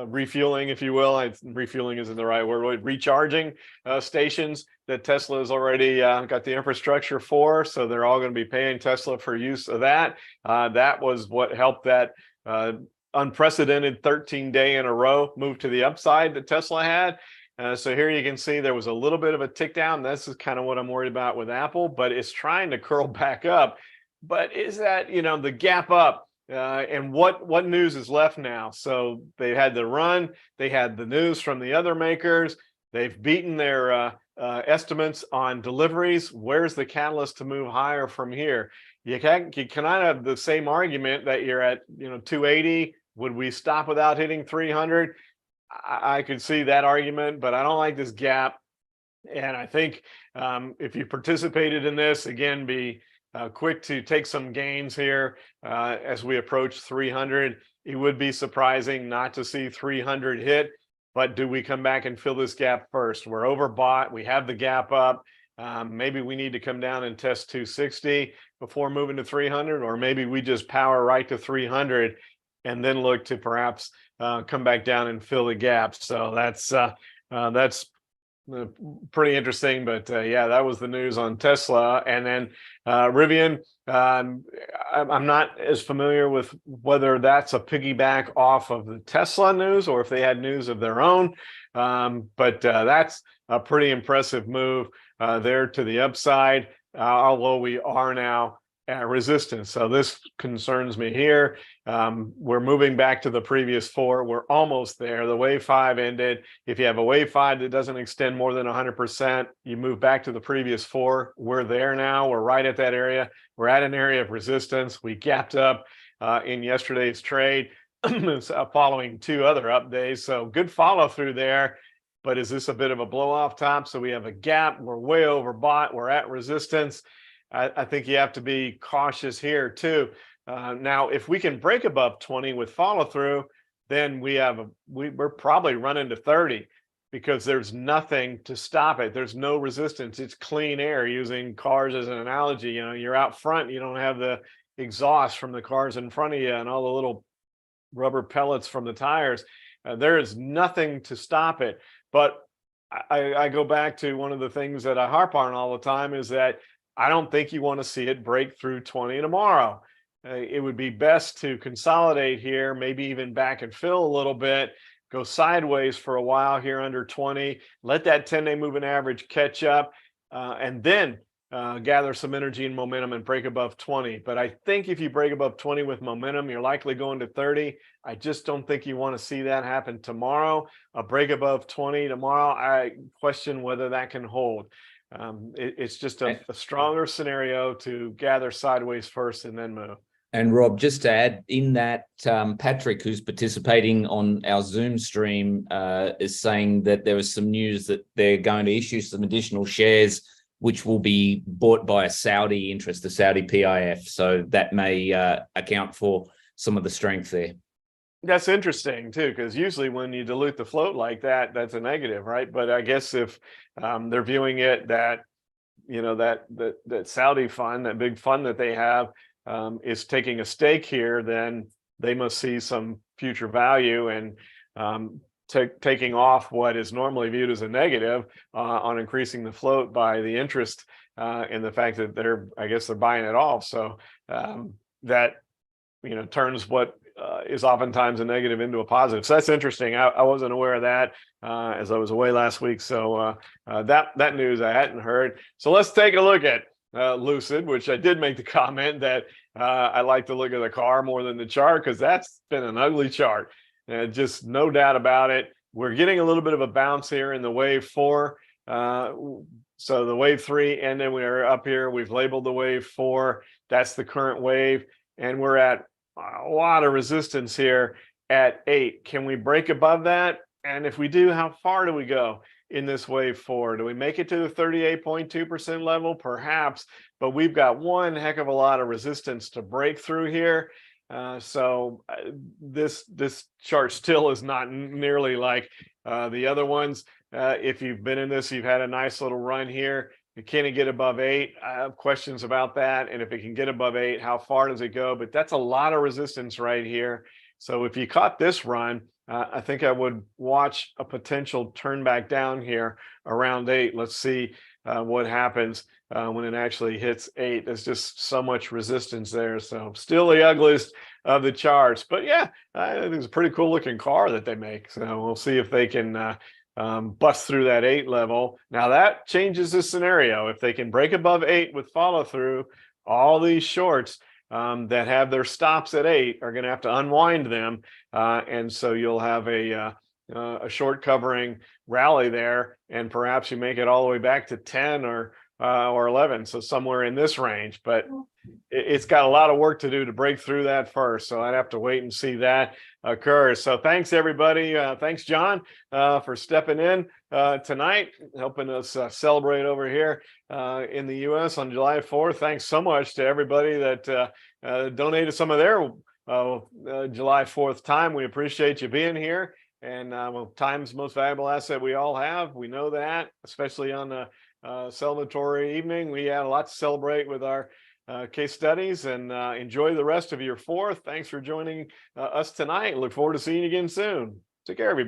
refueling, if you will. Refueling isn't the right word. Recharging stations that Tesla has already got the infrastructure for. So they're all going to be paying Tesla for use of that. That was what helped that unprecedented 13-day in a row move to the upside that Tesla had. So here you can see there was a little bit of a tick down. This is kind of what I'm worried about with Apple, but it's trying to curl back up. But is that, the gap up? And what news is left now? So they had the run, they had the news from the other makers, they've beaten their estimates on deliveries. Where's the catalyst to move higher from here? You kind of have the same argument that you're at 280. Would we stop without hitting 300? I could see that argument, but I don't like this gap. And I think if you participated in this, again, be quick to take some gains here as we approach 300. It would be surprising not to see 300 hit, but do we come back and fill this gap first? We're overbought. We have the gap up. Maybe we need to come down and test 260 before moving to 300, or maybe we just power right to 300 and then look to perhaps come back down and fill the gap. So that's pretty interesting. But yeah, that was the news on Tesla. And then Rivian, I'm not as familiar with whether that's a piggyback off of the Tesla news or if they had news of their own. But that's a pretty impressive move there to the upside, although we are now at resistance. So this concerns me here. We're moving back to the previous 4. We're almost there. The wave 5 ended. If you have a wave 5 that doesn't extend more than 100%, you move back to the previous 4. We're there now. We're right at that area. We're at an area of resistance. We gapped up in yesterday's trade following 2 other up days. So good follow through there. But is this a bit of a blow off top? So we have a gap. We're way overbought. We're at resistance. I think you have to be cautious here too. Now, if we can break above 20 with follow through, then we're probably running to 30 because there's nothing to stop it. There's no resistance. It's clean air, using cars as an analogy. You know, you're out front, you don't have the exhaust from the cars in front of you and all the little rubber pellets from the tires. There is nothing to stop it. But I go back to one of the things that I harp on all the time is that I don't think you want to see it break through 20 tomorrow. It would be best to consolidate here, maybe even back and fill a little bit, go sideways for a while here under 20, let that 10-day moving average catch up, and then gather some energy and momentum and break above 20. But I think if you break above 20 with momentum, you're likely going to 30. I just don't think you want to see that happen tomorrow. A break above 20 tomorrow, I question whether that can hold. It's just a stronger scenario to gather sideways first and then move. And Rob, just to add in that, Patrick, who's participating on our Zoom stream, is saying that there was some news that they're going to issue some additional shares, which will be bought by a Saudi interest, the Saudi PIF. So that may account for some of the strength there. That's interesting too, because usually when you dilute the float like that, that's a negative, right? But I guess if they're viewing it that, you know, that Saudi fund, that big fund that they have, is taking a stake here, then they must see some future value and taking off what is normally viewed as a negative on increasing the float by the interest and the fact that I guess they're buying it off. So that, you know, turns what is oftentimes a negative into a positive. So that's interesting. I wasn't aware of that as I was away last week. So that news I hadn't heard. So let's take a look at Lucid, which I did make the comment that I like to look at the car more than the chart because that's been an ugly chart. Just no doubt about it. We're getting a little bit of a bounce here in the wave 4. So the wave 3, and then we're up here. We've labeled the wave 4. That's the current wave. And we're at a lot of resistance here at 8. Can we break above that? And if we do, how far do we go in this wave 4? Do we make it to the 38.2% level? Perhaps, but we've got one heck of a lot of resistance to break through here. So this chart still is not nearly like the other ones. If you've been in this, you've had a nice little run here. Can it get above 8? I have questions about that. And if it can get above 8, how far does it go? But that's a lot of resistance right here. So if you caught this run, I think I would watch a potential turn back down here around 8. Let's see what happens when it actually hits 8. There's just so much resistance there. So still the ugliest of the charts. But yeah, I think it's a pretty cool looking car that they make. So we'll see if they can bust through that 8 level. Now that changes the scenario. If they can break above 8 with follow through, all these shorts that have their stops at 8 are going to have to unwind them, and so you'll have a short covering rally there, and perhaps you make it all the way back to 10 or 11, so somewhere in this range. But it's got a lot of work to do to break through that first, so I'd have to wait and see that occur. So thanks everybody. Thanks John for stepping in tonight, helping us celebrate over here in the US on July 4th. Thanks so much to everybody that donated some of their July 4th time. We appreciate you being here, and well, time's the most valuable asset we all have. We know that, especially on the celebratory evening. We had a lot to celebrate with our case studies, and enjoy the rest of your 4th. Thanks for joining us tonight. Look forward to seeing you again soon. Take care, everybody.